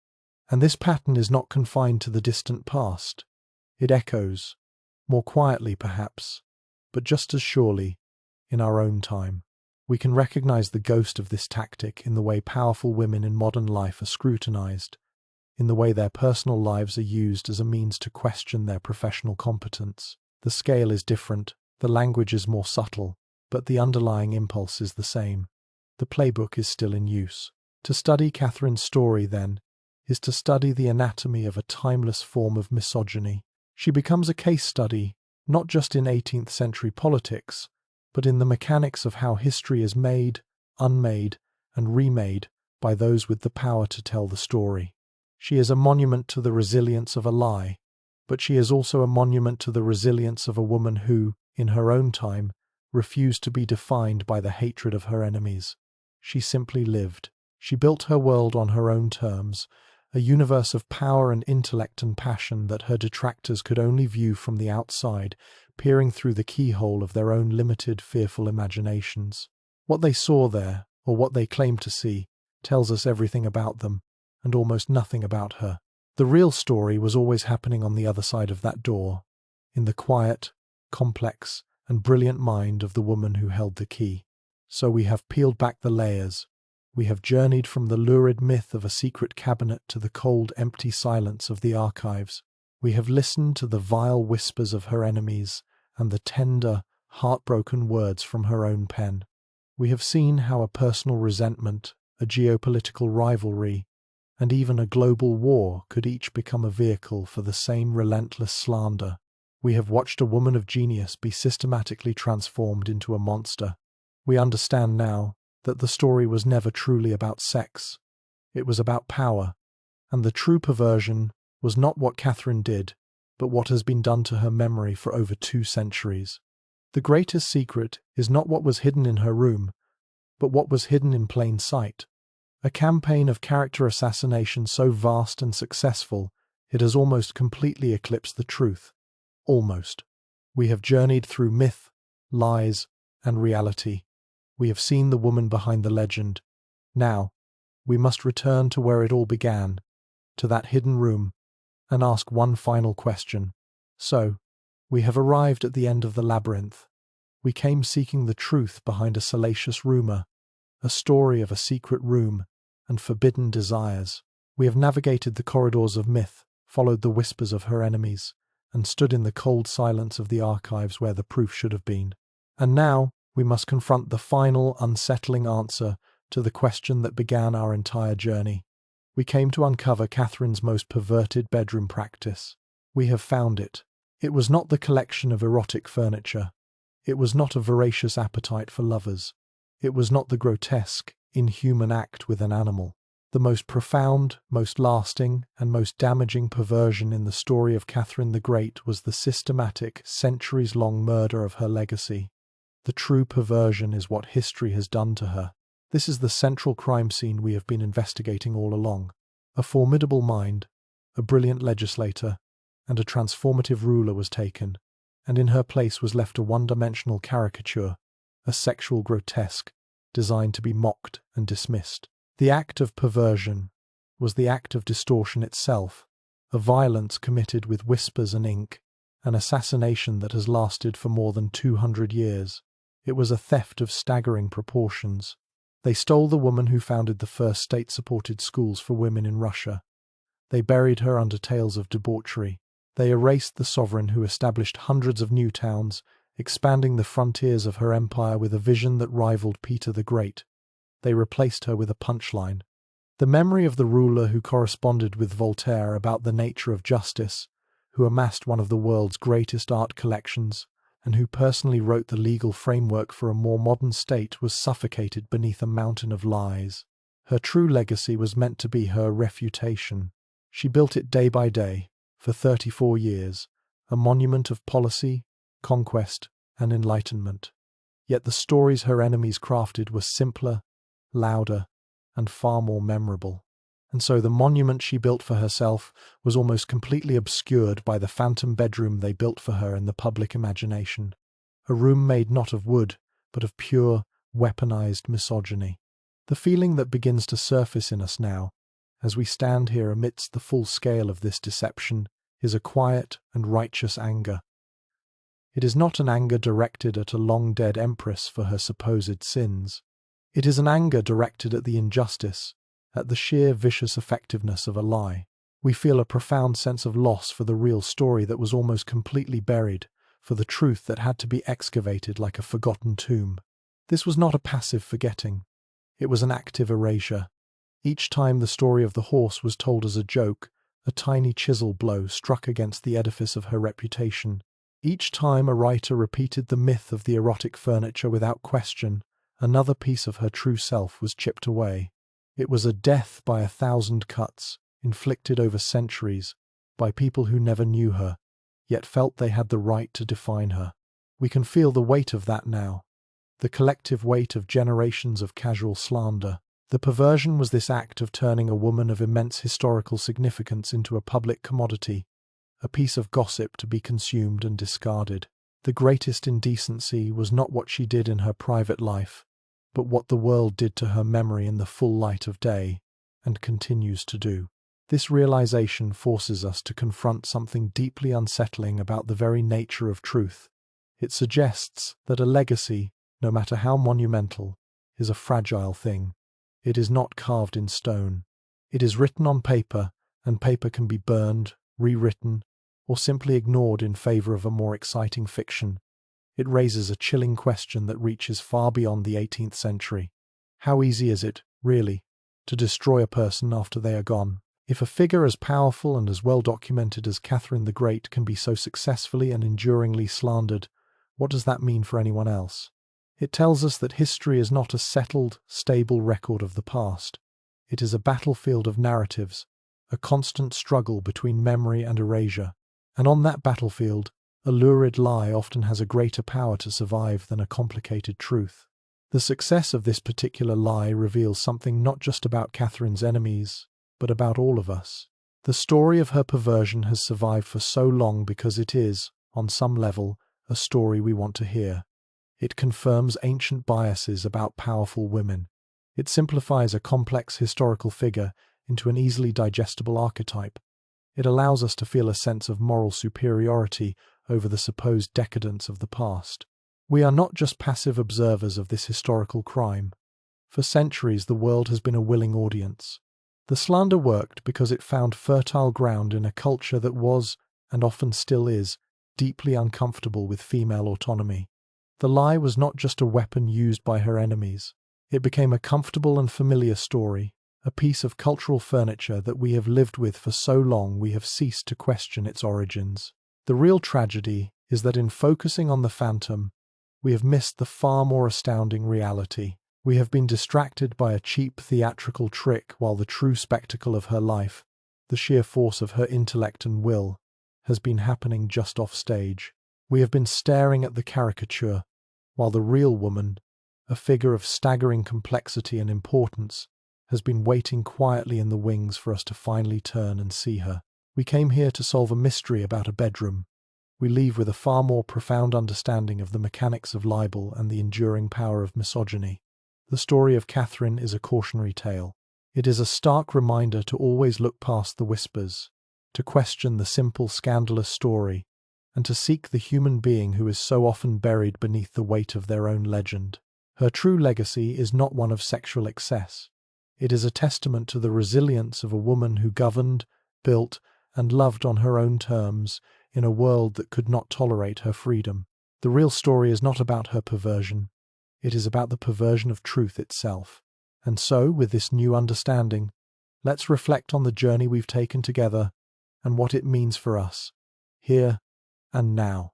And this pattern is not confined to the distant past. It echoes, more quietly perhaps, but just as surely, in our own time. We can recognize the ghost of this tactic in the way powerful women in modern life are scrutinized, in the way their personal lives are used as a means to question their professional competence. The scale is different, the language is more subtle, but the underlying impulse is the same. The playbook is still in use. To study Catherine's story, then, is to study the anatomy of a timeless form of misogyny. She becomes a case study, not just in 18th century politics, but in the mechanics of how history is made, unmade, and remade by those with the power to tell the story. She is a monument to the resilience of a lie, but she is also a monument to the resilience of a woman who, in her own time, refused to be defined by the hatred of her enemies. She simply lived. She built her world on her own terms, a universe of power and intellect and passion that her detractors could only view from the outside, peering through the keyhole of their own limited, fearful imaginations. What they saw there, or what they claimed to see, tells us everything about them, and almost nothing about her. The real story was always happening on the other side of that door, in the quiet, complex, and brilliant mind of the woman who held the key. So we have peeled back the layers. We have journeyed from the lurid myth of a secret cabinet to the cold, empty silence of the archives. We have listened to the vile whispers of her enemies and the tender, heartbroken words from her own pen. We have seen how a personal resentment, a geopolitical rivalry, and even a global war could each become a vehicle for the same relentless slander. We have watched a woman of genius be systematically transformed into a monster. We understand now that the story was never truly about sex. It was about power, and the true perversion was not what Catherine did, but what has been done to her memory for over 2 centuries. The greatest secret is not what was hidden in her room, but what was hidden in plain sight. A campaign of character assassination so vast and successful, it has almost completely eclipsed the truth. Almost. We have journeyed through myth, lies, and reality. We have seen the woman behind the legend. Now, we must return to where it all began, to that hidden room, and ask one final question. So, we have arrived at the end of the labyrinth. We came seeking the truth behind a salacious rumor, a story of a secret room and forbidden desires. We have navigated the corridors of myth, followed the whispers of her enemies, and stood in the cold silence of the archives where the proof should have been. And now, we must confront the final, unsettling answer to the question that began our entire journey. We came to uncover Catherine's most perverted bedroom practice. We have found it. It was not the collection of erotic furniture. It was not a voracious appetite for lovers. It was not the grotesque, inhuman act with an animal. The most profound, most lasting, and most damaging perversion in the story of Catherine the Great was the systematic, centuries-long murder of her legacy. The true perversion is what history has done to her. This is the central crime scene we have been investigating all along. A formidable mind, a brilliant legislator, and a transformative ruler was taken, and in her place was left a one-dimensional caricature, a sexual grotesque, designed to be mocked and dismissed. The act of perversion was the act of distortion itself, a violence committed with whispers and ink, an assassination that has lasted for more than 200 years. It was a theft of staggering proportions. They stole the woman who founded the first state-supported schools for women in Russia. They buried her under tales of debauchery. They erased the sovereign who established hundreds of new towns, expanding the frontiers of her empire with a vision that rivaled Peter the Great. They replaced her with a punchline. The memory of the ruler who corresponded with Voltaire about the nature of justice, who amassed one of the world's greatest art collections, and who personally wrote the legal framework for a more modern state, was suffocated beneath a mountain of lies. Her true legacy was meant to be her refutation. She built it day by day, for 34 years, a monument of policy, conquest, and enlightenment. Yet the stories her enemies crafted were simpler, louder, and far more memorable. And so the monument she built for herself was almost completely obscured by the phantom bedroom they built for her in the public imagination. A room made not of wood, but of pure, weaponized misogyny. The feeling that begins to surface in us now, as we stand here amidst the full scale of this deception, is a quiet and righteous anger. It is not an anger directed at a long-dead empress for her supposed sins. It is an anger directed at the injustice, at the sheer vicious effectiveness of a lie. We feel a profound sense of loss for the real story that was almost completely buried, for the truth that had to be excavated like a forgotten tomb. This was not a passive forgetting. It was an active erasure. Each time the story of the horse was told as a joke, a tiny chisel blow struck against the edifice of her reputation. Each time a writer repeated the myth of the erotic furniture without question, another piece of her true self was chipped away. It was a death by 1,000 cuts, inflicted over centuries, by people who never knew her, yet felt they had the right to define her. We can feel the weight of that now, the collective weight of generations of casual slander. The perversion was this act of turning a woman of immense historical significance into a public commodity, a piece of gossip to be consumed and discarded. The greatest indecency was not what she did in her private life, but what the world did to her memory in the full light of day, and continues to do. This realization forces us to confront something deeply unsettling about the very nature of truth. It suggests that a legacy, no matter how monumental, is a fragile thing. It is not carved in stone. It is written on paper, and paper can be burned, rewritten, or simply ignored in favor of a more exciting fiction. It raises a chilling question that reaches far beyond the 18th century. How easy is it, really, to destroy a person after they are gone? If a figure as powerful and as well documented as Catherine the Great can be so successfully and enduringly slandered, what does that mean for anyone else? It tells us that history is not a settled, stable record of the past. It is a battlefield of narratives, a constant struggle between memory and erasure. And on that battlefield, a lurid lie often has a greater power to survive than a complicated truth. The success of this particular lie reveals something not just about Catherine's enemies, but about all of us. The story of her perversion has survived for so long because it is, on some level, a story we want to hear. It confirms ancient biases about powerful women. It simplifies a complex historical figure into an easily digestible archetype. It allows us to feel a sense of moral superiority over the supposed decadence of the past. We are not just passive observers of this historical crime. For centuries, the world has been a willing audience. The slander worked because it found fertile ground in a culture that was, and often still is, deeply uncomfortable with female autonomy. The lie was not just a weapon used by her enemies. It became a comfortable and familiar story, a piece of cultural furniture that we have lived with for so long we have ceased to question its origins. The real tragedy is that in focusing on the phantom, we have missed the far more astounding reality. We have been distracted by a cheap theatrical trick while the true spectacle of her life, the sheer force of her intellect and will, has been happening just off stage. We have been staring at the caricature, while the real woman, a figure of staggering complexity and importance, has been waiting quietly in the wings for us to finally turn and see her. We came here to solve a mystery about a bedroom. We leave with a far more profound understanding of the mechanics of libel and the enduring power of misogyny. The story of Catherine is a cautionary tale. It is a stark reminder to always look past the whispers, to question the simple, scandalous story, and to seek the human being who is so often buried beneath the weight of their own legend. Her true legacy is not one of sexual excess. It is a testament to the resilience of a woman who governed, built, and loved on her own terms in a world that could not tolerate her freedom. The real story is not about her perversion. It is about the perversion of truth itself. And so, with this new understanding, let's reflect on the journey we've taken together and what it means for us, here and now.